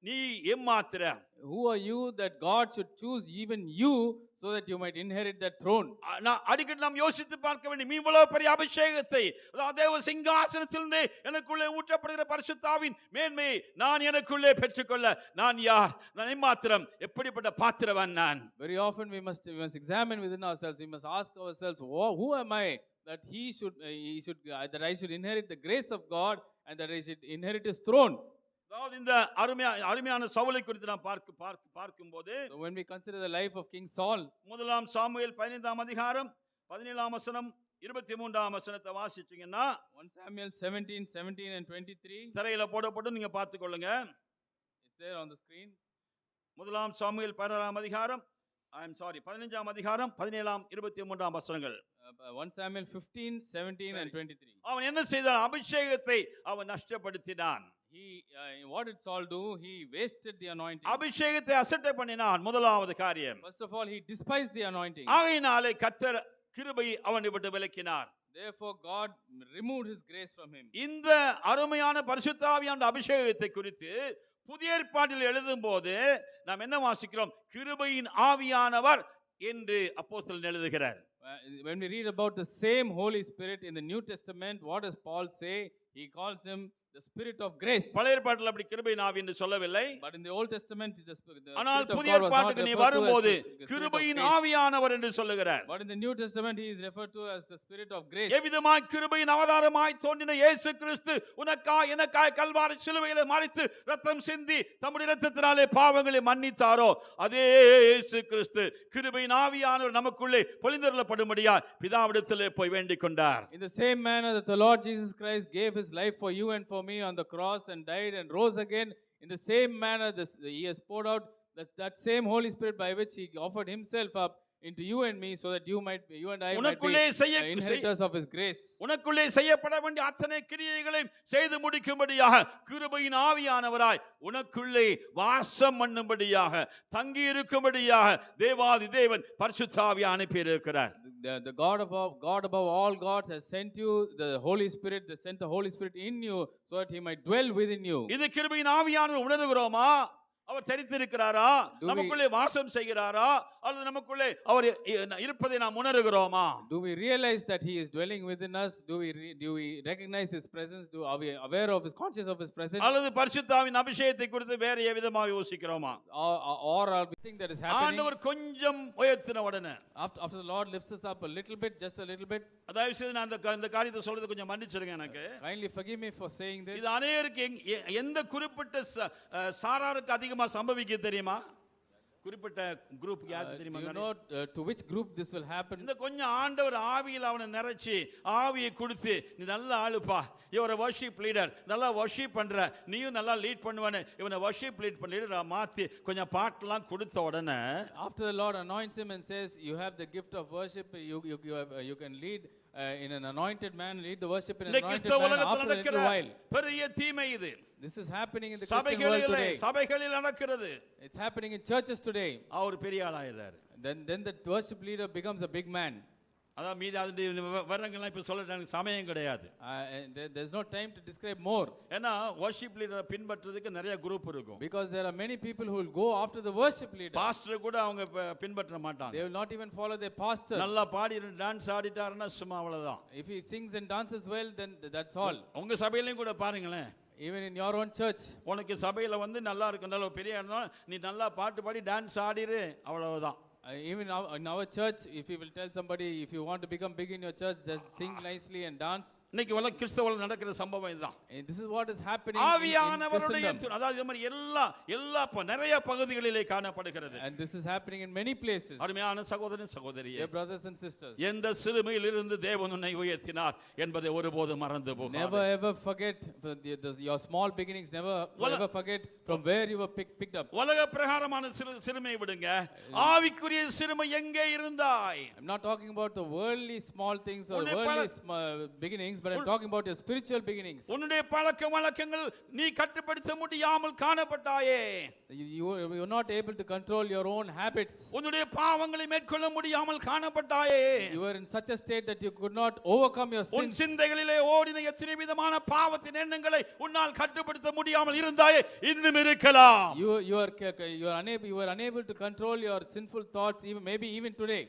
நீ எம்மாத்திரம். Who are you that God should choose even you so that you might inherit that throne? அடிக்கடி நாம் யோசித்து பார்க்க வேண்டும். இவ்வளவு பெரிய அபிஷேகத்தை தேவ சிங்காசனத்திலிருந்து எனக்குள்ளே ஊற்றப்படுகிற பரிசுத்த ஆவியின் மேன்மையை நான் எனக்குள்ளே பெற்றுக்கொள்ள நான் யார்? நான் எம்மாத்திரம்? எப்படிப்பட்ட பாத்திரவன் நான்? Very often we must examine within ourselves. We must ask ourselves, who am I that that I should inherit the grace of God and that I should inherit his throne? அதாவது இந்த அருமையான சவுலை குறித்து நாம் பார்க்கும்போது, so when we consider the life of King Saul, முதலாம் Samuel 15ஆம் அதிகாரம் 17ஆம் வசனம் 23ஆம் வசனத்தை வாசிச்சீங்கன்னா 1 Samuel 17 and 23 தரையில போடப்பட்டு நீங்க பார்த்துக்கொள்ளுங்க. It's there on the screen. முதலாம் சாமுவேல் 16ஆம் அதிகாரம் 15ஆம் அதிகாரம் 17ஆம் 23ஆம் வசனங்கள். 1 Samuel 15, 17 and 23. அவன் என்ன செய்தான்? அபிஷேகத்தை அவன் நஷ்டப்படுத்தினான். What did Saul do? He wasted the anointing. அபிஷேகத்தை அசட்டை பண்ணினான். முதலாவது காரியம். First of all, he despised the anointing. ஆகையினாலே கர்த்தர் கிருபையை அவனை விட்டு விலக்கினார். Therefore God removed his grace from him. இந்த அருமையான பரிசுத்த ஆவியான அபிஷேகத்தை குறித்து புதிய ஏற்பாட்டில் எழுதும்போது நாம் என்ன வாசிக்கிறோம்? கிருபையின் ஆவியானவர் என்று அப்போஸ்தலன் எழுதுகிறார். When we read about the same Holy Spirit in the New Testament, what does Paul say? He calls him the Spirit of grace. பழைய ஏற்பாட்டில் அப்படி கிருபையின் ஆவி என்று சொல்லவில்லை. But in the Old Testament the ஆனால் புதிய ஏற்பாட்டுக்கு நீ வரும்போது கிருபையின் ஆவியானவர் என்று சொல்லுகிறார். But in the New Testament he is referred to as the Spirit of grace. எவ்விதமாய் கிருபையின் அவதாரமாய் தோன்றின இயேசு கிறிஸ்து உனக்காய் எனக்காய் கல்வாரி சிலுவையிலே மரித்து இரத்தம் சிந்தி தம்முடைய இரத்தத்தினாலே பாவங்களை மன்னித்தாரோ, அதே இயேசு கிறிஸ்து கிருபையின் ஆவியானவர் நமக்குள்ளே பொழிந்தருளப்படும்படியாய் பிதாவிடத்திலே போய் வேண்டிக் கொண்டார். In the same manner that the Lord Jesus Christ gave his life for you and for me on the cross and died and rose again, in the same manner he has poured out that same Holy Spirit by which he offered himself up into you and me so that you and I might be inheritors of his grace. உனக்குள்ளே செய்யப்பட வேண்டிய அத்தனை கிரியைகளையும் செய்து முடிக்கும்படியாக கிருபையின் ஆவியானவராய் உனக்குள்ளே வாசம் பண்ணும்படியாக தங்கி இருக்கும்படியாக தேவாதி தேவன் பரிசுத்த ஆவியை அனுப்பி இருக்கிறார். The God above all gods has sent you the Holy Spirit, that sent the Holy Spirit in you so that he might dwell within you. இது கிருபையின் ஆவியானவர் உணர்கிறோமா? அவர் தெரிந்திருக்கிறாரா? நமக்குள்ளே வாசம் செய்கிறாரா? அல்லது நமக்குள்ளே அவர் இருப்பதை நாம் உணர்கிறோமா? Do we realize that he is dwelling within us? Do we recognize his presence? Are we aware of his conscious of his presence? அல்லது பரிசுத்த ஆவியின் அபிஷேகத்தை குறித்து வேற எவ்விதமாக யோசிக்கிறோமா? Or are we think that is happening? ஆண்டவர் கொஞ்சம் உயர்த்தின உடனே after the Lord lifts us up a little bit, just a little bit. அதாவது செய்து நான் அந்த காரியத்தை சொல்றது கொஞ்சம் மன்னிச்சிடுங்க எனக்கு. Kindly forgive me for saying this. இது அநேகருக்கு எந்த குறிப்பிட்ட சாராருக்கு அதிகமா சம்பவிக்க தெரியுமா? குறிப்பிட்ட குரூப் யாருக்கு தெரியுமா? You know to which group this will happen? இந்த கொஞ்சம் ஆண்டவர் ஆவியில் அவனை நிறைச்சி ஆவியை கொடுத்து நீ நல்ல ஆளுப்பா, இவரை வர்ஷிப் லீடர், நல்லா வர்ஷிப் பண்ற, நீயும் நல்லா லீட் பண்ணுவானே, இவனை வர்ஷிப் லீட் பண்ண மாத்தி கொஞ்சம் பாட்டெல்லாம் கொடுத்த உடனே after the Lord anoints him and says you have the gift of worship, you can lead in an anointed man, lead the worship in an anointed man after a little while. பெரிய தீமை இது. This is happening in the Christian world today. சபைகளில் நடக்கிறது. It's happening in churches today. அவர் பெரிய ஆளாயிரார். Then the worship leader becomes a big man. அதான் மீதி அதனுடைய விவரங்கள்லாம் இப்ப சொல்ல எனக்கு சமயம் கிடையாது. There's no time to describe more. ஏன்னா worship leader பின்பற்றதுக்கு நிறைய குரூப் இருக்கும். Because there are many people who will go after the worship leader. Pastor கூட அவங்க பின்பற்ற மாட்டாங்க. They will not even follow their pastor. நல்லா பாடி டான்ஸ் ஆடிட்டாருன்னா சும்மா அவ்வளவுதான். If he sings and dances well, then that's all. உங்க சபையிலயும் கூட பாருங்களேன். Even in your own church. உனக்கு சபையில வந்து நல்லா இருக்கு, நல்ல பெரிய இருந்தா நீ நல்லா பாட்டு பாடி டான்ஸ் ஆடிரு, அவ்வளவுதான். Even in our church, if you will tell somebody, if you want to become big in your church, just sing nicely and dance. இன்னைக்கு உலக கிறிஸ்தவர்கள் நடக்கிற சம்பவம் இதுதான். This is what is happening ஆவியானவருடைய in Christendom. அதாவது இந்த மாதிரி எல்லா நிறைய பகுதிகளிலே காணப்படுகிறது. And this is happening in many places. அருமையான சகோதரன் சகோதரியே, Dear brothers and sisters, எந்த சிறுமையிலிருந்து தேவன் உன்னை உயர்த்தினார் என்பதை ஒருபோதும் மறந்து போகாதே. never ever forget your small beginnings. Never ever forget from where you were picked up. உலக பிரகாரமான சிறுமையை விடுங்க, ஆவிக்குரிய சிறுமை எங்கே இருந்தாய்? I'm not talking about the worldly small things or worldly beginnings, but I'm talking about your spiritual beginnings. உன்னுடைய பழக்க வழக்கங்கள் நீ கட்டுப்படுத்த முடியாமல் காணப்பட்டாயே. You are not able to control your own habits. உன்னுடைய பாவங்களை மேற்கொள்ள முடியாமல் காணப்பட்டாயே. You were in such a state that you could not overcome your உன் sins. சிந்தைகளிலே ஓடின எத்தனை விதமான பாவத்தின் எண்ணங்களை உன்னால் கட்டுப்படுத்த முடியாமல் இருந்தாயே, இன்னும் இருக்கலாம். You were unable to control your sinful thoughts, maybe even today.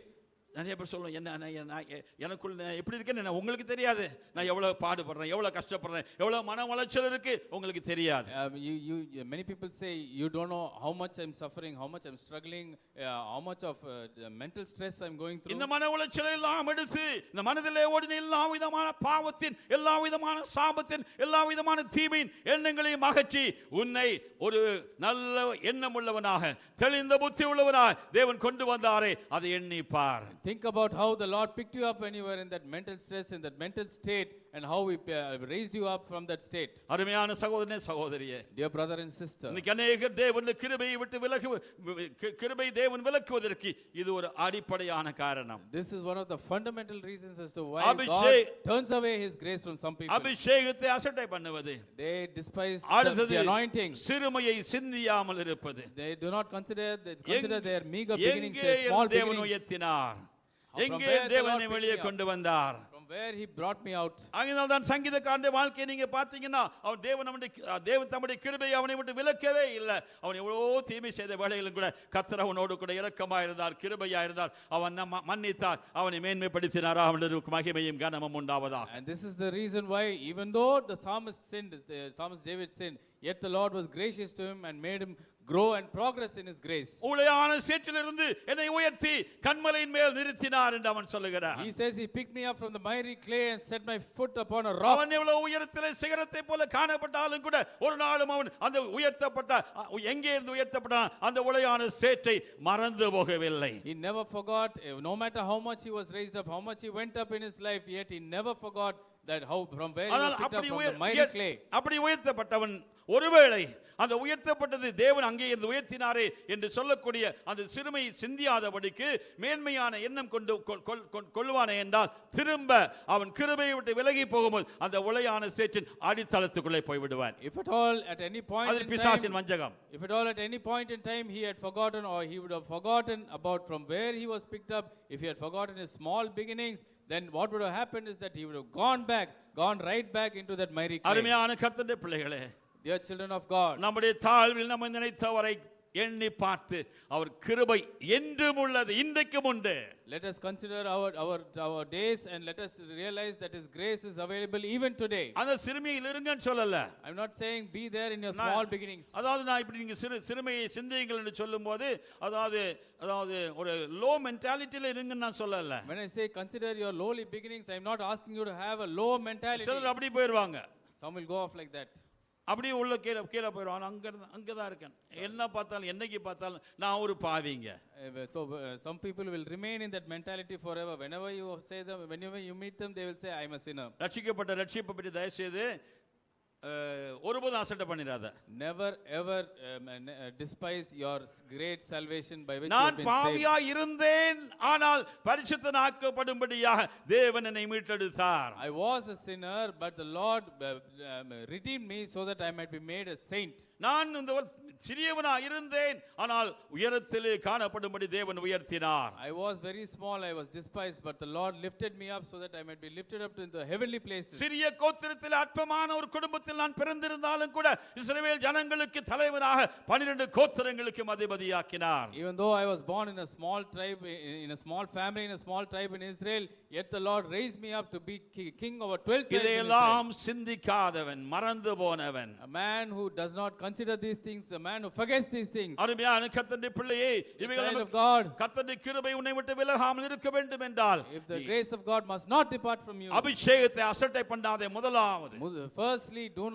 நிறைய பேர் சொல்லுவோம், என்ன எனக்குள்ள எப்படி இருக்கேன்னு உங்களுக்கு தெரியாது. நான் எவ்வளவு பாடுபடுறேன், எவ்வளவு கஷ்டப்படுறேன், எவ்வளவு மன உளைச்சல் இருக்கு உங்களுக்கு தெரியாது. Many people say you don't know how much I'm suffering, how much I'm struggling, how much of mental stress I'm going through. இந்த மன உளைச்சலை எல்லாம் எடுத்து இந்த மனதிலே ஓடின எல்லா விதமான பாவத்தின், எல்லா விதமான சாபத்தின், எல்லா விதமான தீமையின் எண்ணங்களையும் அகற்றி உன்னை ஒரு நல்ல எண்ணம் உள்ளவனாக, தெளிந்த புத்தி உள்ளவனாக தேவன் கொண்டு வந்தாரே, அதை எண்ணி பார். Think about how the Lord picked you up when you were in that mental stress, in that mental state, and how He raised you up from that state. அருமையான சகோதரனே சகோதரியே, dear brother and sister, இன்னைக்கு அநேகர் தேவனுடைய கிருபையை விட்டு கிருபை தேவன் விலக்குவதற்கு இது ஒரு அடிப்படையான காரணம். This is one of the fundamental reasons as to why God turns away His grace from some people. அபிஷேகத்தை அசட்டை பண்ணுவது, they despise the anointing. சிறுமையை சிந்தியாமல் இருப்பது, they do not consider their meager beginnings, their small beginnings. தேவன் உயர்த்தினார், எங்கே தேவனை வெளியே கொண்டு வந்தார், from where He brought me out. ஆகையால் தான் சங்கீதக்காரனுடைய வாழ்க்கையை நீங்க பார்த்தீங்கன்னா தேவன் தம்முடைய கிருபையை அவனை விட்டு விலக்கவே இல்லை. அவன் எவ்வளவு தீமை செய்த வேளையிலும் கூட கர்த்தர் அவனோடு கூட இரக்கமாக இருந்தார், கிருபையா இருந்தார், அவன் மன்னித்தார், அவனை மேன்மைப்படுத்தினார். அவனுக்கு மகிமையும் கனமும் உண்டாவதாக. And this is the reason why, even though the psalmist David sinned, yet the Lord was gracious to him and made him grow and progress in His grace. ஊளையான சேற்றிலிருந்து என்னை உயர்த்தி கன்மலையின் மேல் நிறுத்தினார் என்று அவன் சொல்லுகிறார். He says He picked me up from the miry clay and set my foot upon a rock. அவன் எவ்வளவு உயரத்திலே சிகரத்தை போல காணப்பட்டாலும் கூட ஒரு நாளும் அவன் அந்த எங்கே இருந்து உயர்த்தப்பட்டான் அந்த ஊளையான சேற்றை மறந்து போகவில்லை. He never forgot, no matter how much he was raised up, how much he went up in his life, yet he never forgot that how from where he was picked up from the miry clay. அப்படி உயர்த்தப்பட்டவன் ஒருவேளை அந்த உயர்த்தப்பட்டது தேவன் அங்கே இருந்து உயர்த்தினாரே என்று சொல்லக்கூடிய அந்த சிறுமை சிந்தியாதபடிக்கு மேன்மையான எண்ணம் கொள்வானே என்றால் திரும்ப அவன் கிருபையை விட்டு விலகி போகும்போது அந்த உளையான சேற்றின் அடித்தளத்துக்குள்ளே போய் விடுவான். If at all at any point அது பிசாசின் வஞ்சகம். If at all at any point in time he had forgotten, or he would have forgotten about from where he was picked up, if he had forgotten his small beginnings, then what would have happened is that he would have gone right back into that miry clay. அருமையான கர்த்தருடைய பிள்ளைகளே, dear children of God, நம்முடைய தாழ்வில் நம்ம நினைத்தவரை எண்ணி பார்த்து அவர் கிருபை என்றும் உள்ளது, இன்றைக்கும் உண்டு. Let us consider our days and let us realize that His grace is available even today. அந்த சிறுமையில் இருங்கன்னு சொல்லல. I'm not saying be there in your small beginnings. அதாவது நான் இப்படி நீங்க சிறுமையை சிந்தியுங்கள் என்று சொல்லும்போது அதாவது ஒரு லோ மென்டாலிட்டில இருங்கன்னு நான் சொல்லல. When I say consider your lowly beginnings, I'm not asking you to have a low mentality. சிலர் அப்படி போயிடுவாங்க. Some will go off like that. அப்படியே உள்ள கீழே போயிடுவான். அங்கதான் இருக்கேன், என்ன பார்த்தாலும் என்னைக்கு பார்த்தாலும் நான் ஒரு பாவிங்க. So some people will remain in that mentality forever. Whenever you meet them, they will say I am a sinner. ரட்சிப்பை பற்றி தயவு செய்து ஒருபோதும் அசட்டை பண்ணிராத. Never ever despise your great salvation by which you நான் have been saved. பாவியா இருந்தேன், ஆனால் பரிசுத்தனாக்கப்படும்படியாக தேவன் என்னை மீட்டெடுத்தார். I was a sinner, but the Lord redeemed me so that I might be made a saint. நான் இந்த சிறியவனா இருந்தேன், ஆனால் உயரத்திலே காணப்படும்படி தேவன் உயர்த்தினார். I was very small, I was despised, but the Lord lifted me up so that I might be lifted up to the heavenly places. சிறிய கோத்திரத்தில் அற்பமான ஒரு குடும்பத்தில் நான் பிறந்திருந்தாலும் கூட இஸ்ரவேல் ஜனங்களுக்கு தலைவனாக 12 கோத்திரங்களுக்கு அதிபதியாக்கினார். Even though I was born in a small tribe, in a small family, in a small tribe in Israel, yet the Lord raised me up to be king over 12 tribes in Israel. இதையெல்லாம் சிந்திக்காதவன், மறந்து போனவன், A man who does not consider these things, a man who forgets these things. அருமையான கர்த்தருடைய பிள்ளையே, Child of God, கர்த்தருடைய கிருபை உன்னை விட்டு விலகாமல் இருக்க வேண்டும் என்றால் if the grace of God must not depart from you, அபிஷேகத்தை அசட்டை பண்ணாதே. முதலாவது, firstly, do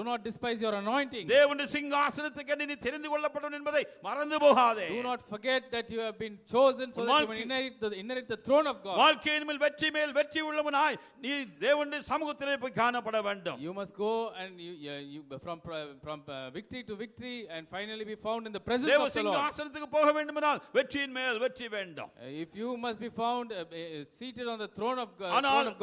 not despise your anointing. தேவனுடைய சிங்காசனத்துக்கு நீ தெரிந்து கொள்ளப்படும் என்பதை மறந்து போகாதே. Do not forget that you have been chosen so that you will inherit the throne of God. வாழ்க்கையின் மேல் வெற்றி உள்ளவனாய் நீ தேவனுடைய சமூகத்திலே போய் காணப்பட வேண்டும். You must go and you from victory to victory and finally be found in the presence தேவ of the Lord. சிங்காசனத்துக்கு போக வேண்டுமானால் வெற்றியின் மேல் வெற்றி வேண்டும். If you must be found seated on the throne of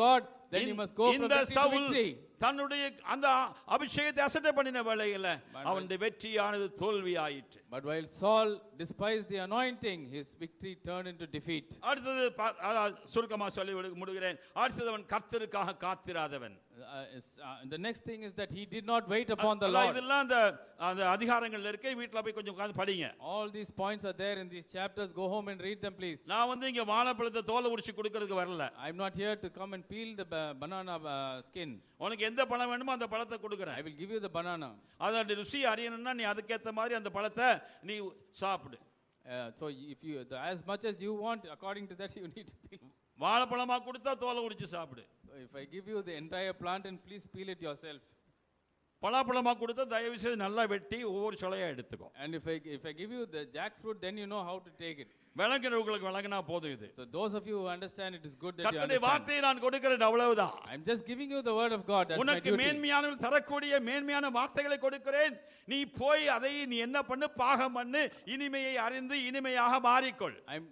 God, then you must go from victory to victory. தன்னுடைய அந்த அபிஷேகத்தை அசட்டை பண்ணின வேளையில அவனுடைய வெற்றியானது தோல்வியாயிற்று. But while Saul despised the anointing, his victory turned into defeat. அடுத்தது சுருக்கமாக சொல்லி முடிக்கிறேன். அடுத்தது அவன் கர்த்தருக்காக காத்திராதவன். The next thing is that he did not wait upon the Lord. இதெல்லாம் அந்த அதிகாரங்கள்ல இருக்கு, வீட்ல போய் கொஞ்சம் உட்கார்ந்து படிங்க. All these points are there in these chapters. Go home and read them, please. நான் வந்து இங்க வாழைப்பழத்தை தோலை உரிச்சு கொடுக்கிறதுக்கு வரல. I'm not here to come and peel the banana skin. உனக்கு எந்த பழம் வேணுமோ அந்த பழத்தை கொடுக்கிறேன். I will give you the banana. அதோட ருசி அறியணும்னா நீ அதுக்கேத்த மாதிரி அந்த பழத்தை நீ சாப்பிடு. So if you as much as you want, according to that you need to peel. வாழைப்பழமா கொடுத்தா தோலை உரிச்சு சாப்பிடு. So if I give you the entire plant, and please peel it yourself. பலாப்பழமா கொடுத்தா தயவு செய்து நல்லா வெட்டி ஒவ்வொரு சொலையா எடுத்துக்கோ. And if I give you the jackfruit, then you know how to take it. விளங்குறவங்களுக்கு விளங்கினா போதும் இது. So those of you who understand, it is good that you கர்த்தருடைய understand. வார்த்தையை நான் கொடுக்கிறேன், அவ்வளவுதான். I'm just giving you the word of God. That's my உனக்கு duty. மேன்மையான தரக்கூடிய மேன்மையான வார்த்தைகளை கொடுக்கிறேன். நீ போய் அதை நீ என்ன பண்ணு, பாகம் பண்ணு, இனிமையை அறிந்து இனிமையாக மாறிக்கொள். I'm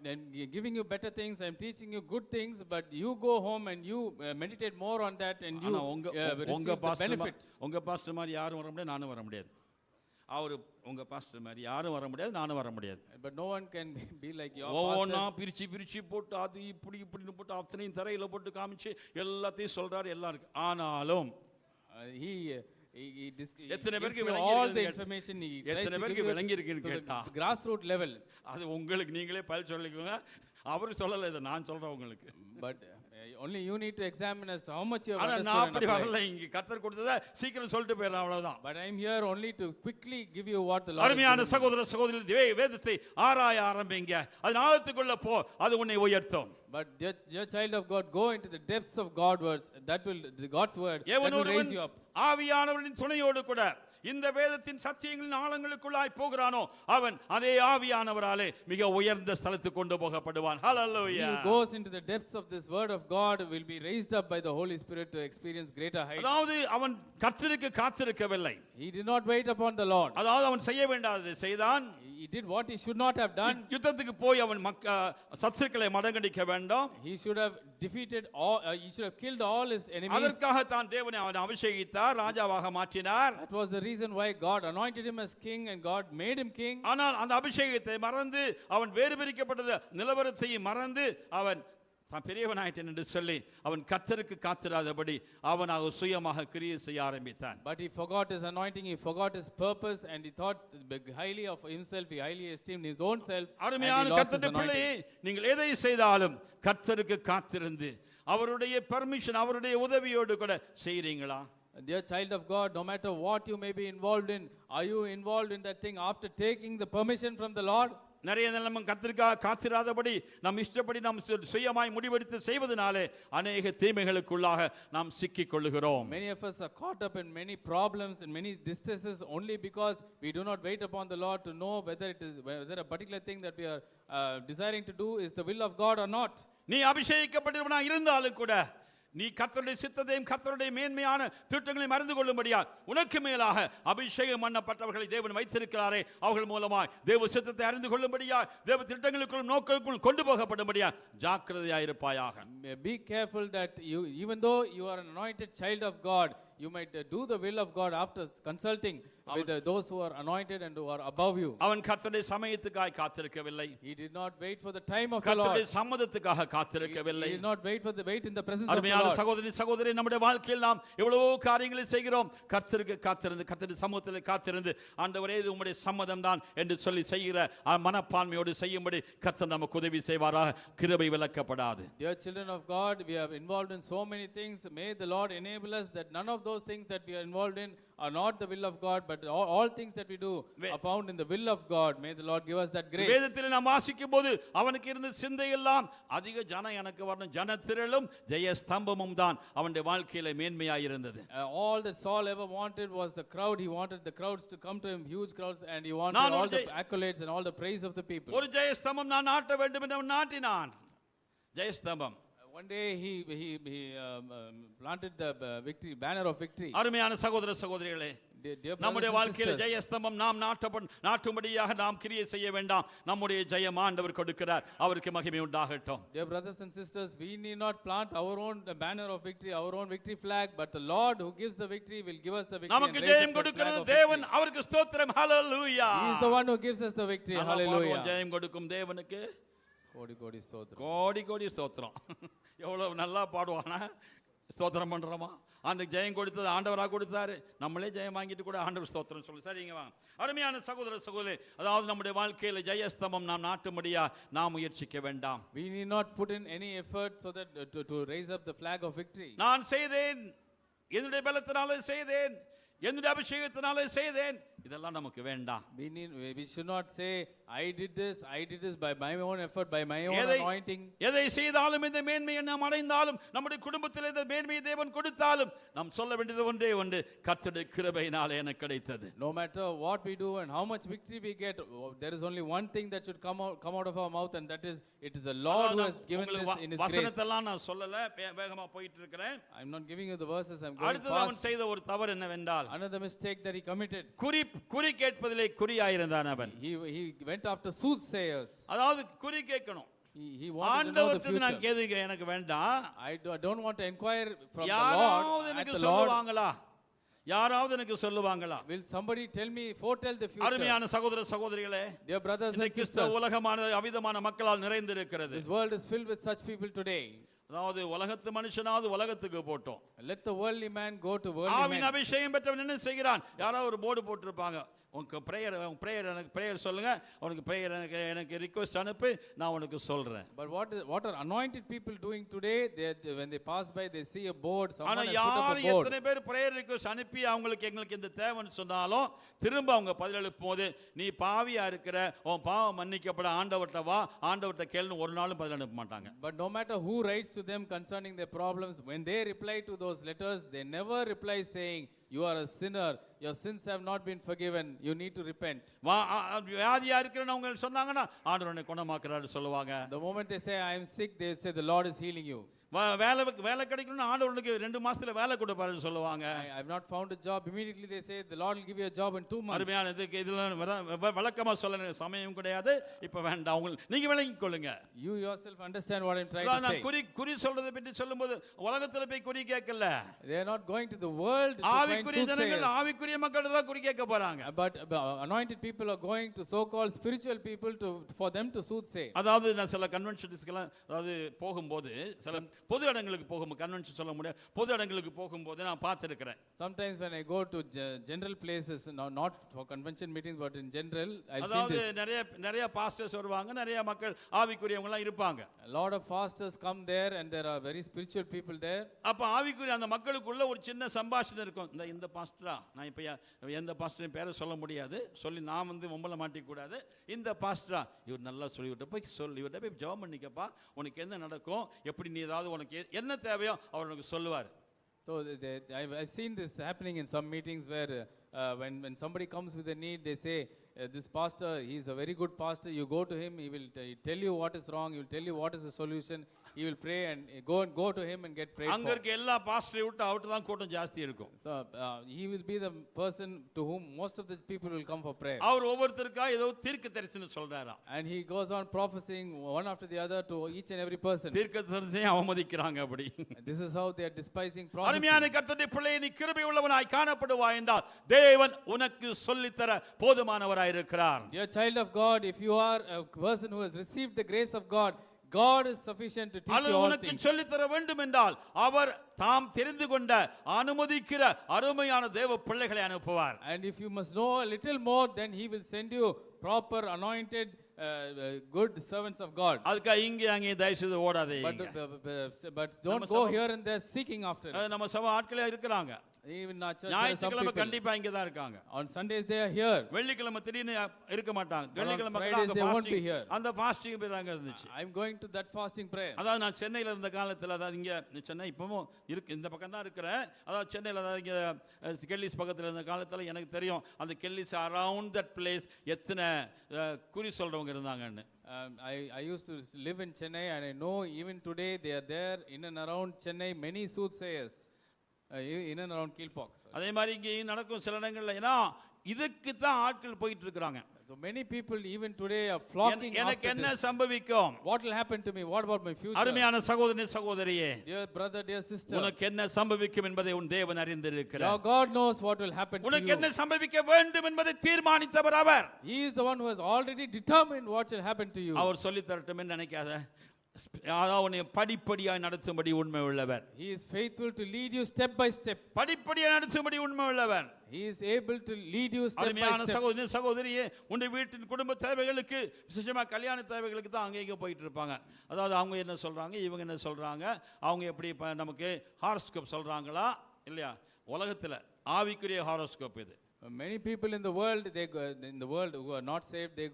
giving you better things, I'm teaching you good things, but you go home and you meditate more on that and you receive the benefit. உங்க பாஸ்டர் மாதிரி யாரும் வர முடியாது, நானும் வர முடியாது. அவரு உங்க பாஸ்டர் மாதிரி யாரும் வர முடியாது, நானும் வர முடியாது. But no one can be like your ஒவ்வொன்னா பிரிச்சு போட்டு அது இப்படின்னு போட்டு அத்தனையும் தரையில போட்டு காமிச்சு எல்லாத்தையும் சொல்றாரு, எல்லாம் இருக்கு. ஆனாலும் எத்தனை பேருக்கு விளங்கி இருக்குன்னு கேட்டா grassroot level. அது உங்களுக்கு நீங்களே பதில் சொல்லிக்கோங்க. அவரு சொல்லல, இதை நான் சொல்றேன் உங்களுக்கு. But only you need to examine as to how much you have understood. நான் அப்படி வரல, இங்க கர்த்தர் கொடுத்தத சீக்கிரம் சொல்லிட்டு போயிடுறேன், அவ்வளவுதான். But I am here only to quickly give you what the Lord. அருமையான சகோதர சகோதரிகளே, வேதத்தை ஆராய ஆரம்பிங்க. அது ஆழத்துக்குள்ள போ, அது உன்னை உயர்த்தும். But dear child of God, go into the depths of God's words. God's word that will raise you up. ஆவியானவரின் துணையோடு கூட இந்த வேதத்தின் சத்தியங்களின் ஆழங்களுக்குள்ளாய் போகிறானோ அவன் அதே ஆவியானவராலே மிக உயர்ந்த ஸ்தலத்துக்கு கொண்டு போகப்படுவான். ஹல்லேலூயா. He goes into the depths of this word of God will be raised up by the Holy Spirit to experience greater heights. அதாவது அவன் கர்த்தருக்கு காத்திருக்கவில்லை. He did not wait upon the Lord. அதாவது அவன் செய்ய வேண்டாததை செய்தான். He did what he should not have done. யுத்தத்துக்கு போய் அவன் சத்துருக்களை மடங்கடிக்க வேண்டும். He should have defeated all, he should have killed all his enemies. அதற்காக தான் தேவனை அவனை அபிஷேகித்தார், ராஜாவாக மாற்றினார். That was the reason why God anointed him as king and God made him king. ஆனால் அந்த அபிஷேகத்தை மறந்து அவன் வேறு பிரிக்கப்பட்டது நிலவரத்தை மறந்து அவன் தான் பெரியவனாயிட்டேன் என்று சொல்லி அவன் கர்த்தருக்கு காத்திராதபடி அவனாக சுயமாக கிரியை செய்ய ஆரம்பித்தான். But he forgot his anointing, he forgot his purpose, and he thought highly of himself, he highly esteemed his own self. அருமையான கர்த்தருடைய பிள்ளையே, நீங்கள் எதை செய்தாலும் கர்த்தருக்கு காத்திருந்து அவருடைய பெர்மிஷன், அவருடைய உதவியோடு கூட செய்றீங்களா? Dear child of God, no matter what you may be involved in, are you involved in that thing after taking the permission from the Lord? நிறைய நம்ம கர்த்தருக்காக காத்திராதபடி நம் இஷ்டப்படி நாம் சுயமாய் முடிவெடுத்து செய்வதனாலே அநேக தீமைகளுக்குள்ளாக நாம் சிக்கிக் கொள்ளுகிறோம். Many of us are caught up in many problems and many distresses only because we do not wait upon the Lord to know whether a particular thing that we are desiring to do is the will of God or not. நீ அபிஷேகிக்கப்பட்டவனா இருந்தாலும் கூட நீ கர்த்தருடைய சித்தத்தையும் கர்த்தருடைய மேன்மையான திட்டங்களையும் அறிந்து கொள்ளும்படியா உனக்கு மேலாக அபிஷேகம் பண்ணப்பட்டவர்களை தேவன் வைத்திருக்கிறாரே, அவர்கள் மூலமாய் தேவ சித்தத்தை அறிந்து கொள்ளும்படியா தேவ திட்டங்களுக்குள் நோக்கங்களுக்குள் கொண்டு போகப்படும்படியா ஜாக்கிரதையாயிருப்பாயாக. Be careful that you, even though you are an anointed child of God, you might do the will of God after consulting with those who are anointed and who are above you. அவன் கர்த்தருடைய சமயத்துக்காய் காத்திருக்கவில்லை. He did not wait for the time of the Lord. கர்த்தருடைய சம்மதத்துக்காக He காத்திருக்கவில்லை. did not wait in the presence of the அருமையான Lord. சகோதரி நம்முடைய வாழ்க்கையில் நாம் எவ்வளவோ காரியங்களை செய்கிறோம். கர்த்தருக்கு காத்திருந்து கர்த்தருடைய சமூகத்தில் காத்திருந்து ஆண்டவரே இது உம்முடைய சம்மதம் தான் என்று சொல்லி செய்கிற மனப்பான்மையோடு செய்யும்படி கர்த்தர் நமக்கு உதவி செய்வாராக. கிருபை விலக்கப்படாது. Dear children of God, we are involved in so many things. May the Lord enable us that none of those things that we are involved in are not the will of God, but all things that we do are found in the will of God. May the Lord give us that grace. வேதத்தில் நாம் வாசிக்கும் போது அவனுக்கு இருந்த சிந்தை எல்லாம் அதிக ஜனம் எனக்கு வரணும், ஜனத்திரளும் ஜெய ஸ்தம்பமும் தான் அவனுடைய வாழ்க்கையில மேன்மையாய் இருந்தது. All that Saul ever wanted was the crowd. He wanted the crowds to come to him, huge crowds, and he wanted all the accolades and all the praise of the people. ஒரு ஜெய ஸ்தம்பம் நான் நாட்ட வேண்டும் என்று அவன் நாட்டினான். ஜெய ஸ்தம்பம். One day he planted the victory banner of victory. அருமையான சகோதரிகளே, நம்முடைய வாழ்க்கையில் ஜெயஸ்தம்பம் நாம் நாட்டும்படியாக நாம் கிரியை செய்ய வேண்டாம். நம்முடைய ஜெயம் ஆண்டவர் கொடுக்கிறார். அவருக்கு மகிமை உண்டாகட்டும். Dear brothers and sisters, we need not plant our own banner of victory, our own victory flag, but the Lord who gives the victory will give us the victory. நமக்கு ஜெயம் கொடுக்கிறது தேவன். அவருக்கு ஸ்தோத்திரம். ஹalleluya. He is the one who gives us the victory. Hallelujah. ஜெயம் கொடுக்கும் தேவனுக்கு கோடி ஸ்தோத்திரம். கோடி ஸ்தோத்திரம். எவ்வளவு நல்லா பாடுவானா, ஸ்தோத்திரம் பண்றோமா. அந்த ஜெயம் கொடுத்தது ஆண்டவராக கொடுத்தாரு. நம்மளே ஜெயம் வாங்கிட்டு கூட ஆண்டவர் ஸ்தோத்திரம் சொல்லு. சரிங்க வாங்க. அருமையான சகோதரி, அதாவது நம்முடைய வாழ்க்கையில ஜெயஸ்தம்பம் நாம் நாட்டும்படியா நாம் முயற்சிக்க வேண்டாம். We need not put in any effort so that to raise up the flag of victory. நான் செய்தேன், என்னுடைய பலத்தினாலே செய்தேன், என்னுடைய அபிஷேகத்தினாலே செய்தேன், இதெல்லாம் நமக்கு வேண்டாம். We should not say I did this by my own effort, by my own anointing. எதை செய்தாலும் இந்த மேன்மையை நாம் அடைந்தாலும் நம்முடைய குடும்பத்தில் இந்த மேன்மையை தேவன் கொடுத்தாலும் நாம் சொல்ல வேண்டியது ஒன்றே, கர்த்தருடைய கிருபையினாலே எனக்கு கிடைத்தது. No matter what we do and how much victory we get, there is only one thing that should come out of our mouth, and that is it is the Lord who has given this in his grace. வசனத்தெல்லாம் நான் சொல்லல, வேகமா போயிட்டு இருக்கிறேன். I am not giving you the verses, I am going அடுத்து அவன் செய்த ஒரு தவறு என்னவென்றால், another mistake that he committed. குறி கேட்பதிலே குறியாயிருந்தான் அவன். He went after soothsayers. அதாவது குறி கேட்கணும். He wanted to know the future. நான் கேதுங்க எனக்கு வேண்டாம். I don't want to inquire from the Lord. யாராவது எனக்கு சொல்லுவாங்களா? யாராவது எனக்கு சொல்லுவாங்களா? Will somebody foretell the future? அருமையான சகோதரிகளே, dear brothers and sisters, கிறிஸ்தவ உலகமானது அவிதமான மக்களால் நிறைந்திருக்கிறது. This world is filled with such people today. அதாவது உலகத்து மனுஷனாவது உலகத்துக்கு போட்டோம். Let the worldly man go to worldly man. Aavin அபிஷேகம் பெற்றவன் என்ன செய்கிறான்? யாராவது ஒரு போர்டு போட்டிருப்பாங்க, உனக்கு பிரேயர் சொல்லுங்க, உனக்கு பிரேயர் எனக்கு ரிக்வெஸ்ட் அனுப்பு, நான் உனக்கு சொல்றேன். But what are anointed people doing today? When they pass by, they see a board, someone has put யார் up a board. எத்தனை பேர் பிரேயர் ரிக்வெஸ்ட் அனுப்பி எங்களுக்கு இந்த தேவைன்னு சொன்னாலும் திரும்ப அவங்க பதிலளிக்கும் போது, நீ பாவியா இருக்கிற, உன் பாவம் மன்னிக்கப்பட ஆண்டவர்ட்ட வா, ஆண்டவர்ட்ட கேளுன்னு ஒரு நாளும் பதில் அனுப்ப மாட்டாங்க. But no matter who writes to them concerning their problems, when they reply to those letters, they never reply saying, you are a sinner, your sins have not been forgiven, you need to repent. வியாதியா இருக்கிறன்னு அவங்க சொன்னாங்கன்னா ஆண்டவர் உன்னை குணமாக்குறாரு சொல்லுவாங்க. The moment they say I am sick, they say the Lord is healing you. வேலை கிடைக்கணும்னு ஆண்டவருக்கு 2 மாசத்துல வேலை கொடுப்பாருன்னு சொல்லுவாங்க. I have not found a job, immediately they say the Lord will give you a job in 2 months. அருமையான இதெல்லாம் வழக்கமா சொல்ல சமயம் கிடையாது, இப்ப வேண்டாம், நீங்க விளங்கிக் கொள்ளுங்க. You yourself understand what I am trying to say. நான் குறி சொல்றதை பற்றி சொல்லும்போது உலகத்துல போய் குறி கேட்கல. They are not going to the world to find soothsayers. ஆவிக்குரிய மக்கள் தான் குறி கேட்க போறாங்க. But anointed people are going to so called spiritual people for them to soothsay. அதாவது நான் சில கன்வென்ஷன்ஸ்க்குலாம் அதாவது போகும்போது சில பொது இடங்களுக்கு போகும்போது, கன்வென்ஷன் சொல்ல முடியாது, பொது இடங்களுக்கு போகும்போது நான் பார்த்திருக்கிறேன். Sometimes when I go to general places, not for convention meetings but in general, I've seen அதாவது this. நிறைய பாஸ்டர்ஸ் வருவாங்க, நிறைய மக்கள் ஆவிக்குரியவங்க எல்லாம் இருப்பாங்க. A lot of pastors come there and there are very spiritual people there. அப்ப ஆவிக்குரிய அந்த மக்களுக்குள்ள ஒரு சின்ன சம்பாஷணை இருக்கும். இந்த பாஸ்டரா, நான் இப்ப எந்த பாஸ்டரின் பேரை சொல்ல முடியாது, சொல்லி நான் மும்பல மாட்டிக்க கூடாது. இந்த பாஸ்டரா, இவர் நல்லா சொல்லி விட்டு போய் சொல்லி விட்டு போய் ஜெபம் பண்ணிக்கப்பா, உனக்கு என்ன நடக்கும், எப்படி நீ ஏதாவது உனக்கு என்ன தேவையோ அவர் உனக்கு சொல்லுவார். So I've seen this happening in some meetings where when somebody comes with a need, they say, this pastor, he is a very good pastor, you go to him, he will tell you what is wrong, he will tell you what is the solution, he will pray and go to him and get prayed அங்க for. இருக்க எல்லா பாஸ்டரை விட்டு அவர்ட்ட தான் கூட்டம் ஜாஸ்தி இருக்கும். So he will be the person to whom most of the people will come for prayer. அவர் ஒவ்வொருத்தருக்கா ஏதோ தீர்க்க தரிசனம் சொல்றாராம். And he goes on prophesying one after the other to each and every person. தீர்க்க தரிசனத்தை அவமதிக்கிறாங்க அப்படி. This is how they are despising prophecy. அருமையான கர்த்தருடைய பிள்ளையே, நீ கிருபை உள்ளவனாய் காணப்படுவாய் என்றால் தேவன் உனக்கு சொல்லித்தர போதுமானவராய் இருக்கிறார். Dear child of God, if you are a person who has received the grace of God, God is sufficient to teach you அல்லது all உனக்கு things. சொல்லித்தர வேண்டும் என்றால் அவர் தாம் தெரிந்து கொண்ட அனுமதிக்கிற அருமையான தேவ பிள்ளைகளை அனுப்புவார். And if you must know a little more, then he will send you proper anointed good servants of God. அதுக்கு இங்கே அங்கே தயவு செய்து ஓடாதீங்க. But don't go here and there seeking after it. நம்ம சபை ஆட்களே இருக்கிறாங்க. Even our church, there are some ஞாயிற்றுக்கிழமை people. கண்டிப்பா இங்க தான் இருக்காங்க. On Sundays they are here. வெள்ளிக்கிழமை திடீர்னு இருக்க மாட்டாங்க. on வெள்ளிக்கிழமை Fridays they won't be here. அந்த ஃபாஸ்டிங் பேராங்க இருந்துச்சு. I'm going to that fasting prayer. அதாவது நான் சென்னையில இருந்த காலத்துல, அதாவது இங்க சென்னை இப்பவும் இருக்கு, இந்த பக்கம் தான் இருக்கிறேன். அதாவது சென்னையில, அதாவது இங்க கெல்லிஸ் பக்கத்துல இருந்த காலத்துல எனக்கு தெரியும் அந்த கெல்லிஸ் அரவுண்ட் தட் பிளேஸ் எத்தனை குறி சொல்றவங்க இருந்தாங்கன்னு. I used to live in Chennai and I know even today they are there in and around Chennai many soothsayers in and around Kilpauk. அதே மாதிரி இங்கே நடக்கும் சில இடங்கள்ல. ஏன்னா இதுக்கு தான் ஆட்கள் போயிட்டு இருக்காங்க. So many people even today are flocking எனக்கு after என்ன this. சம்பவிக்கும்? What will happen to me? What about my future? அருமையான சகோதரனே சகோதரியே, Dear brother, dear sister, உனக்கு என்ன சம்பவிக்கும் என்பதை உன் தேவன் அறிந்திருக்கிறார். your God knows what will happen to உனக்கு you. என்ன சம்பவிக்க வேண்டும் என்பதை தீர்மானித்தவர் அவர். He is the one who has already determined what will happen to you. அவர் சொல்லி தரட்டும் என்று நினைக்காத. அதாவது உன்னை படிப்படியாய் நடத்தும்படி உண்மை உள்ளவர். He is faithful to lead you step by step. படிப்படியாய் நடத்தும்படி உண்மை உள்ளவர். He is able to lead you step by அருமையான step. சகோதரனே சகோதரியே, உன்னுடைய வீட்டின் குடும்ப தேவைகளுக்கு, விசேஷமா கல்யாண தேவைகளுக்கு தான் அங்கே இங்கே போயிட்டு இருப்பாங்க. அதாவது அவங்க என்ன சொல்றாங்க, இவங்க என்ன சொல்றாங்க, அவங்க எப்படி நமக்கு ஹாரோஸ்கோப் சொல்றாங்களா இல்லையா? உலகத்துல ஆவிக்குரிய ஹாரோஸ்கோப் இது. Many people in the world, who are not saved, they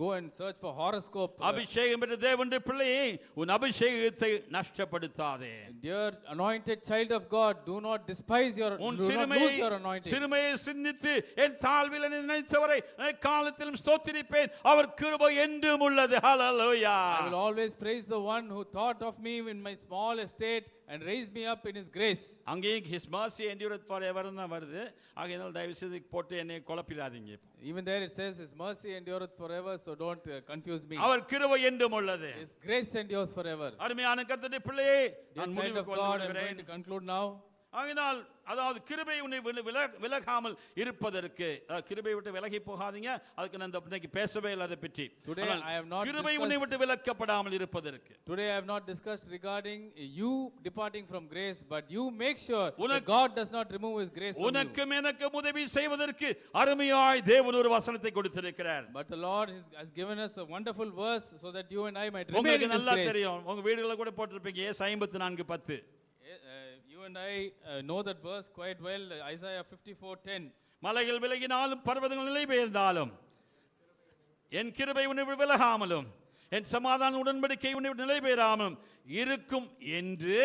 go and search for horoscope. அபிஷேகம் பெற்ற தேவனுடைய பிள்ளையே, உன் அபிஷேகத்தை நஷ்டப்படுத்தாதே. Dear anointed child of God, do not despise your, உன் do not lose your anointing. சிறுமையை சிந்தித்து என் தாழ்வில் நினைத்தவரை காலத்திலும் ஸ்தோத்திரிப்பேன். அவர் கிருபை என்றும் உள்ளது. ஹல்லேலூயா. I will always praise the one who thought of me in my small estate and raised me up in his grace. அங்கே his mercy endureth forever ன்னு வருது. ஆகையால் தயவு செய்து போட்டு என்னை குழப்பிடாதீங்க. Even there it says his mercy endureth forever, so don't confuse me. அவர் கிருபை என்றும் உள்ளது. His grace endures forever. அருமையான கர்த்தருடைய பிள்ளையே, Dear நான் child of முடிவுக்கு God, I'm வந்துவிடுகிறேன். going to conclude now. ஆகையால் அதாவது கிருபை உன்னை விலகாமல் இருப்பதற்கு, கிருபை விட்டு விலகி போகாதீங்க. அதுக்கு நான் இன்னைக்கு பேசவே இல்லை அதை பற்றி. Today I have not கிருபை உன்னை விட்டு விலக்கப்படாமல் இருப்பதற்கு. Today I have not discussed regarding you departing from grace, but you make sure that உனக்கு- God does not remove his grace from you. உனக்கும் எனக்கும் உதவி செய்வதற்கு அருமையாய் தேவன் ஒரு வசனத்தை கொடுத்திருக்கிறார். But the Lord has given us a wonderful verse so that you and I might remain உங்களுக்கு in his நல்லா grace. தெரியும், உங்க வீடுகளில் கூட போட்டிருப்பீங்க. ஏசாயா 54:10. You and I know that verse quite well, Isaiah 54:10. மலைகள் விலகினாலும் பர்வதங்கள் நிலை பெயர்ந்தாலும் என் கிருபை உன்னை விட்டு விலகாமலும் என் சமாதான உடன்படிக்கை உன்னை விட்டு நிலை பெயராமலும் இருக்கும் என்று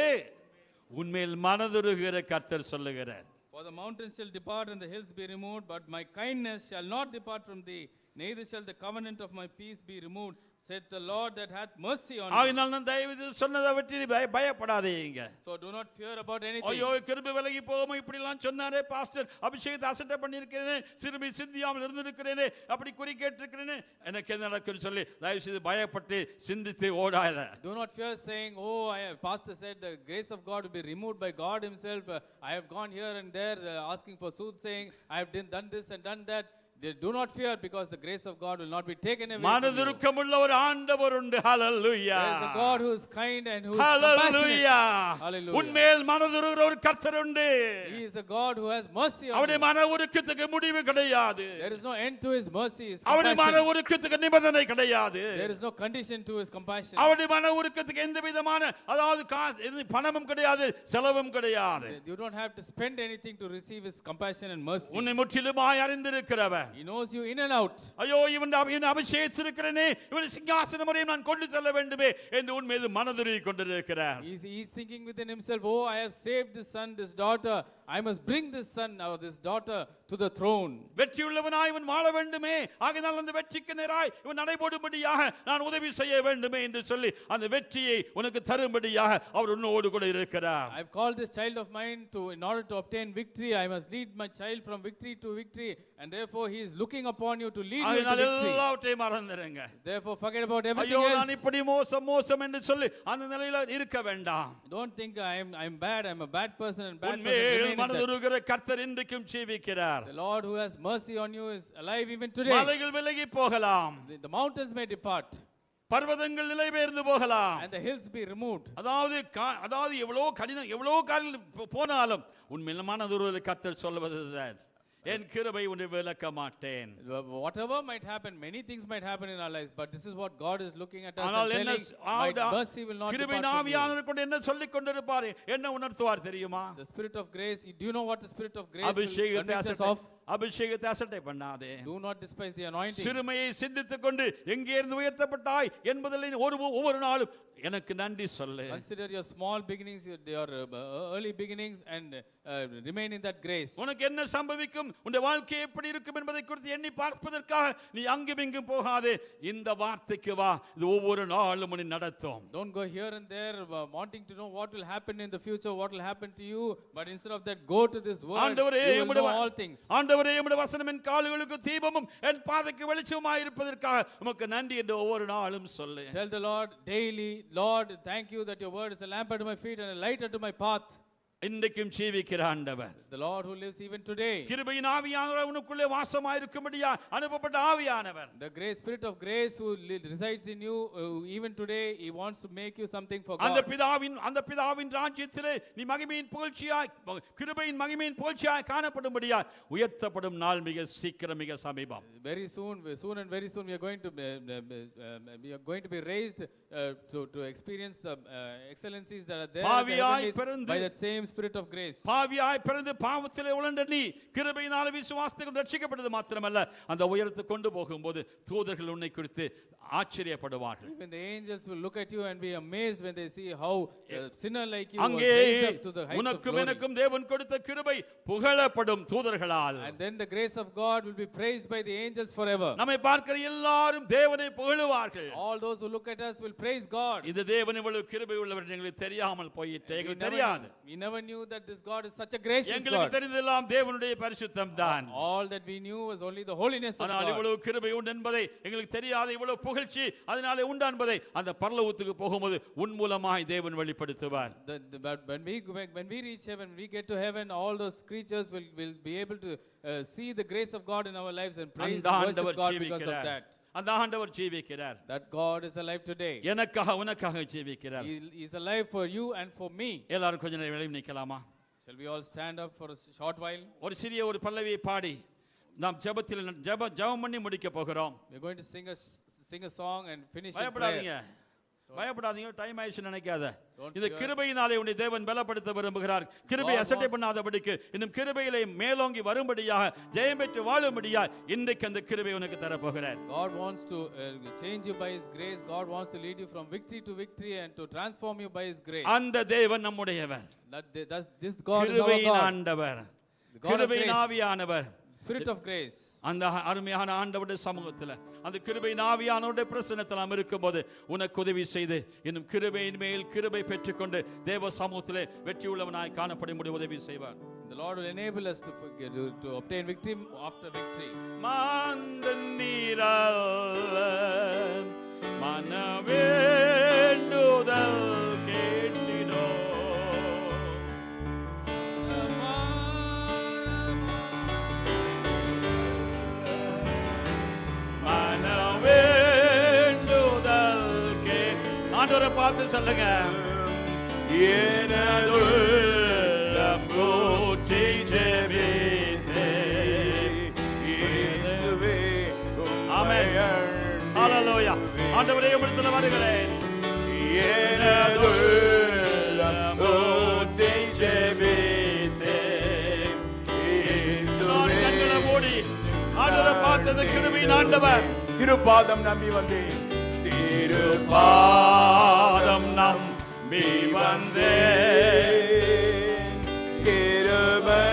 உன்மேல் மனதுருகிற கர்த்தர் சொல்லுகிறார். For the mountains shall depart and the hills be removed, but my kindness shall not depart from thee, neither shall the covenant of my peace be removed, said the Lord that hath mercy on me. ஆகினால் நான் தயவு செய்து சொன்னதை பற்றி பயப்படாதீங்க. So do not fear about anything. ஐயோ கிருபை விலகி போகாம இப்படிலாம் சொன்னாரே பாஸ்டர், அபிஷேகத்தை அசட்டை பண்ணியிருக்கிறேனே, சிறுமி சிந்தியாமல் இருந்திருக்கிறேனே, அப்படி குறி கேட்டிருக்கிறேனே, எனக்கு என்ன நடக்குன்னு சொல்லி தயவு செய்து பயப்பட்டு சிந்தித்து ஓடாத. Do not fear saying, oh, pastor said the grace of God will be removed by God himself. I have gone here and there asking for soothsaying. I have done this and done that. Do not fear, because the grace of God will not be taken away from you. மனதுருக்கமுள்ள ஒரு ஆண்டவர் உண்டு. ஹல்லேலூயா. There is a God who is kind and who is hallelujah. compassionate. Hallelujah. உன்மேல் மனதுருகிற ஒரு கர்த்தர் உண்டு. He is a God who has mercy on அவருடைய you. மனதுருக்கத்துக்கு முடிவு கிடையாது. There is no end to his mercy, his அவருடைய compassion. மனதுருக்கத்துக்கு நிபந்தனை கிடையாது. There is no condition to his compassion. அவருடைய மனதுருக்கத்துக்கு எந்த விதமான, அதாவது பணமும் கிடையாது, செலவும் கிடையாது. You don't have to spend anything to receive his compassion and mercy. உன்னை முற்றிலுமாய் அறிந்திருக்கிறவர். He knows you in and out. ஐயோ இவன் அபிஷேகித்திருக்கிறேனே, இவன் சிங்காசனம் வரை நான் கொண்டு செல்ல வேண்டுமே என்று உன் மீது மனதுருகி கொண்டிருக்கிறார். He is thinking within himself, oh, I have saved this son, this daughter. I must bring this son or this daughter to the throne. வெற்றியுள்ளவனாய் இவன் வாழ வேண்டுமே, ஆகையால் அந்த வெற்றிக்கு நேராய் இவன் நடைபோடும்படியாக நான் உதவி செய்ய வேண்டுமே என்று சொல்லி அந்த வெற்றியை உனக்கு தரும்படியாக அவர் உன்னோடு கூட இருக்கிறார். I've called this child of mine to, in order to obtain victory, I must lead my child from victory to victory, and therefore he is looking upon you to lead you to victory. எல்லாவற்றையும் மறந்துடுங்க. Therefore forget about everything ஐயோ else. நான் இப்படி மோசம் என்று சொல்லி அந்த நிலையில இருக்க வேண்டாம். Don't think I'm bad, I'm a bad person and bad person. உன்மேல் மனதுருகிற கர்த்தர் இன்றைக்கும் ஜீவிக்கிறார். The Lord who has mercy on you is alive even today. மலைகள் விலகி போகலாம், The mountains may depart பர்வதங்கள் நிலைபெயர்ந்து போகலாம், and the hills be removed. அதாவது எவ்வளவு கடினம் எவ்வளவு காரியம் போனாலும் உன்மேல் மனதுருகிற கர்த்தர் சொல்வதுதான், என் கிருபை உன்னை விலக்க மாட்டேன். Whatever might happen, many things might happen in our lives, but this is what God is looking at us ஆனால் and என்ன telling, my mercy will not கிருபை depart from you. ஆவியானவர் கொண்டு என்ன சொல்லிக் கொண்டிருப்பார், என்ன உணர்த்துவார் தெரியுமா? The spirit of grace, do you know what the spirit of grace will அபிஷேகத்தை convict us of? அபிஷேகத்தை அசட்டை பண்ணாதே. Do not despise the anointing. சிறுமையை சிந்தித்துக் கொண்டு எங்கே இருந்து உயர்த்தப்பட்டாய் என்பதில் ஒவ்வொரு நாளும் எனக்கு நன்றி சொல்லு. Consider your small beginnings, your early beginnings, and remain in that grace. உனக்கு என்ன சம்பவிக்கும், உன்னுடைய வாழ்க்கை எப்படி இருக்கும் என்பதை குறித்து எண்ணி பார்ப்பதற்காக நீ அங்கும் இங்கும் போகாதே. இந்த வார்த்தைக்கு வா, இது ஒவ்வொரு நாளும் உன்னை நடத்தும். Don't go here and there wanting to know what will happen in the future, what will happen to you, but instead of that go to this word. ஆண்டவரே, you will know all things. ஆண்டவரே, உம்முடைய வசனம் என் கால்களுக்கு தீபமும் என் பாதைக்கு வெளிச்சமுமாய் இருப்பதற்காக உமக்கு நன்றி என்று ஒவ்வொரு நாளும் சொல்லு. Tell the Lord daily, Lord, thank you that your word is a lamp unto my feet and a light unto my path. இன்றைக்கும் ஜீவிக்கிற ஆண்டவர், The Lord who lives even today. கிருபையின் ஆவியானவர் உனக்குள்ளே வாசமாய் இருக்கும்படியா அனுப்பப்பட்ட ஆவியானவர். The grace, spirit of grace who resides in you even today, he wants to make you something for God. அந்த பிதாவின் ராஜ்யத்திலே நீ மகிமையின் புகழ்ச்சியாய், கிருபையின் மகிமையின் புகழ்ச்சியாய் காணப்படும்படியா உயர்த்தப்படும் நாள் மிக சீக்கிரம், மிக சமீபம். Very soon and very soon we are going to be raised to experience the excellencies that are there by that same spirit of grace. பாவியாய் பிறந்து பாவத்திலே உழண்ட நீ கிருபையினாலே விசுவாசத்துக்கு ரட்சிக்கப்பட்டது மாத்திரமல்ல, அந்த உயரத்தை கொண்டு போகும்போது தூதர்கள் உன்னை குறித்து ஆச்சரியப்படுவார்கள். Even the angels will look at you and be amazed when they see how a sinner like you was அங்கே raised up to the heights of உனக்கும் glory. எனக்கும் தேவன் கொடுத்த கிருபை புகழப்படும் தூதர்களால். And then the grace of God will be praised by the angels forever. நம்மை பார்க்கிற எல்லாரும் தேவனை புகழுவார்கள். All those who look at us will praise God. இது தேவன் இவ்வளவு கிருபை உள்ளவர் எங்களுக்கு தெரியாமல் போயிட்டே, எங்களுக்கு தெரியாது. We never knew that this God is such a gracious எங்களுக்கு God. தெரிந்ததெல்லாம் தேவனுடைய பரிசுத்தம் தான். All that we knew was only the holiness of ஆனால் God. இவ்வளவு கிருபை உண்டு என்பதை எங்களுக்கு தெரியாத, இவ்வளவு புகழ்ச்சி அதனாலே உண்டு என்பதை அந்த பரலோகத்துக்கு போகும்போது உன் மூலமாய் தேவன் வெளிப்படுத்துவார். But when we reach heaven, we get to heaven, all those creatures will be able to see the grace of God in our lives and praise and worship God because of that. அந்த ஆண்டவர் ஜீவிக்கிறார். That God is alive today. எனக்காக உனக்காக ஜீவிக்கிறார். He is alive for you and for me. எல்லாரும் கொஞ்ச நேரம் எழும்பி நிக்கலாமா? Shall we all stand up for a short while? ஒரு சிறிய ஒரு பல்லவியை பாடி நாம் ஜெபம் பண்ணி முடிக்க போகிறோம். We are going to sing a song and finish in பயப்படாதீங்க, prayer. பயப்படாதீங்க, டைம் ஆயிடுச்சு நினைக்காத. Don't இந்த fear. கிருபையினாலே உன்னை தேவன் பலப்படுத்த விரும்புகிறார். கிருபை God அசட்டை wants- பண்ணாதபடிக்கு இன்னும் கிருபையிலே மேலோங்கி வரும்படியாக, ஜெயம் பெற்று வாழும்படியாக இன்றைக்கு அந்த கிருபை உனக்கு தரப்போகிறார். God wants to change you by His grace. God wants to lead you from victory to victory and to transform you by His grace. அந்த தேவன் நம்முடையவர், This God is our கிருபையின் God. ஆண்டவர், The God of கிருபையின் grace. ஆவியானவர். Spirit of grace. அந்த அருமையான ஆண்டவருடைய சமூகத்தில், அந்த கிருபையின் ஆவியானவருடைய பிரசன்னத்தில் நாம் இருக்கும்போது உனக்கு உதவி செய்து இன்னும் கிருபையின் மேல் கிருபை பெற்றுக்கொண்டு தேவ சமூகத்திலே வெற்றி உள்ளவனாய் காணப்பட உதவி செய்வார். The Lord will enable us to obtain victory after victory. மாந்தன் நீரல் மனவேண்டுதல் கேட்டினோ, மனவேண்டுதல் கே ஆண்டவரை பார்த்து சொல்லுங்க. எனதுள்ளம் ஊற்றி ஜெபித்தேன். ஆமென். ஹல்லேலூயா. ஆண்டவரே, உம்மிடத்தில் வருகிறேன். எனதுள்ளம் ஊற்றி ஜெபித்தேன். நான் கண்களை மூடி ஆண்டவரை பார்த்தது கிருபையின் ஆண்டவர். திருப்பாதம் நம்பி வந்தேன், திருப்பாதம் நம்பி வந்தேன். கிருபை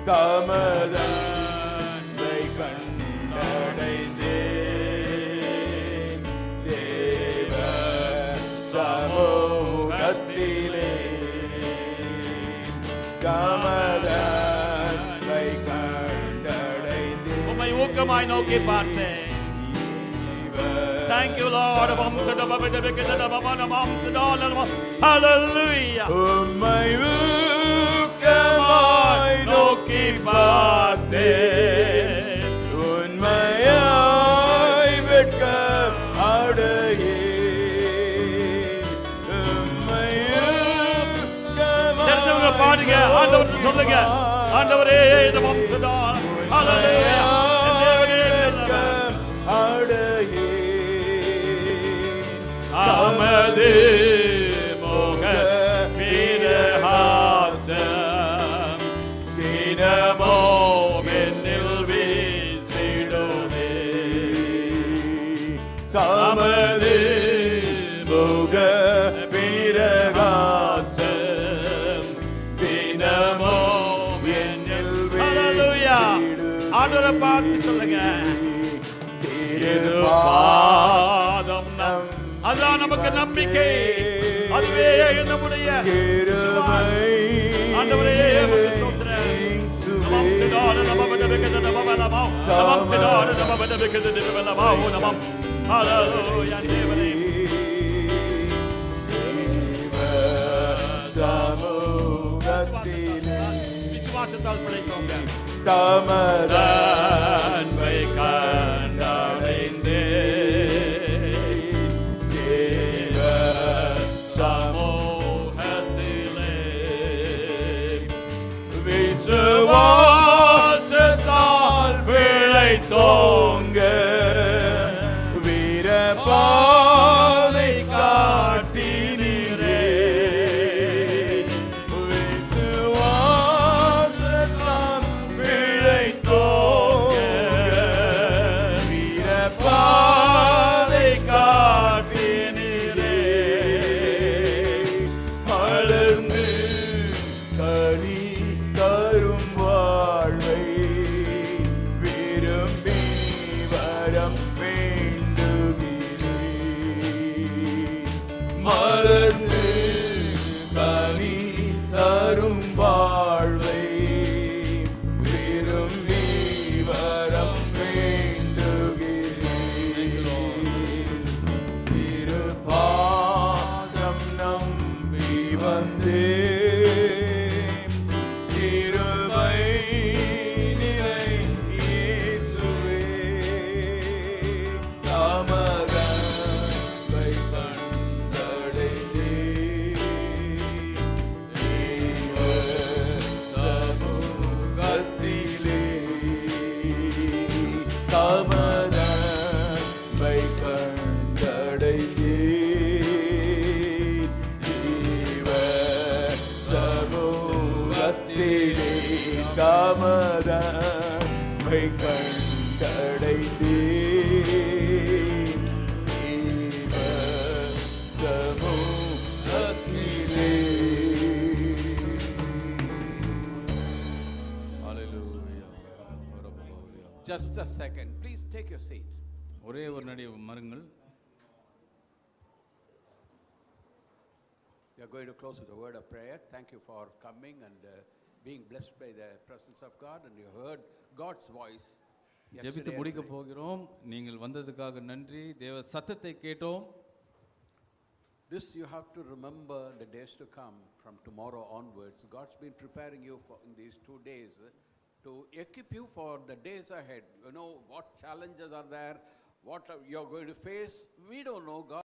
தமது அன்பை கண்டடைந்தேன் தேவ சமூகத்திலே தமது அன்பை கண்டடைந்தேன் உம்மை ஊக்கமாய் நோக்கி பார்த்தேன். Thank you, Lord. Hallelujah. உம்மை ஊக்கமாய் நோக்கி பார்த்தேன் உண்மையாய் வெட்கம் அடையேன் உம்மை தெரிஞ்சவங்க பாடுங்க, ஆண்டவர்கிட்ட சொல்லுங்க, ஆண்டவரே இந்த வம்சத்தால் ஹalleluya என் தேவனே வெட்கம் அடையேன் தமது முக பிரகாசம் தினமும் என்னில் வீசிடுமே. தமது முக பிரகாசம் தினமும் என்னில் ஹalleluya. ஆண்டவரை பார்த்து சொல்லுங்க, திருப்பாதம் நம் அதான் நமக்கு நம்பிக்கை, அதுவே நம்முடைய கிருபை ஆண்டவரே உமக்கு ஸ்தோத்திரம். நமம் சிதான நமபடபெகத நமபலமாவ் நமம் சிதான நமபடபெகத நமபலமாவ் நமம் ஹalleluya தேவனே சமூகத்திலே விசுவாசத்தால் பிழைத்தோங்க. தமது அன்பை கண்டடைந்தேன் தேவ சமூகத்திலே விசுவாசத்தால் பிழைத்தோங்க. வீரபாதை காட்டினீரே விசுவாசத்தால் பிழைத்தோங்க. வீரபாதை காட்டினீரே மலர்ந்து கனி தரும் வாழ்வை விரும்பி வரம் வேண்டுகிறேன். மலர்ந்து கனி தரும் வாழ்வை விரும்பி வரம் வேண்டுகிறேன். திருப்பாதம் நம்பி வந்தேன் கிருபை நிறை இயேசுவே தமது அன்பை கண்டடைந்தேன் தேவ சமூகத்திலே தமது அன்பை கண்டடைந்தேன் தேவ சமூகத்திலே தமது அன்பை கண்டடைந்தேன் தேவ சமூகத்திலே. Just a second. Please take your seat. ஒரே ஒரு நடி மருங்கள். We are going to close with a word of prayer. Thank you for coming and being blessed by the presence of God, and you heard God's voice. ஜெபித்து yesterday and முடிக்க today. போகிறோம். நீங்கள் வந்ததுக்காக நன்றி. தேவ சத்தத்தை கேட்டோம். This you have to remember the days to come from tomorrow onwards. God's been preparing you for in these 2 days to equip you for the days ahead. You know what challenges are there, what you're going to face. We don't know. God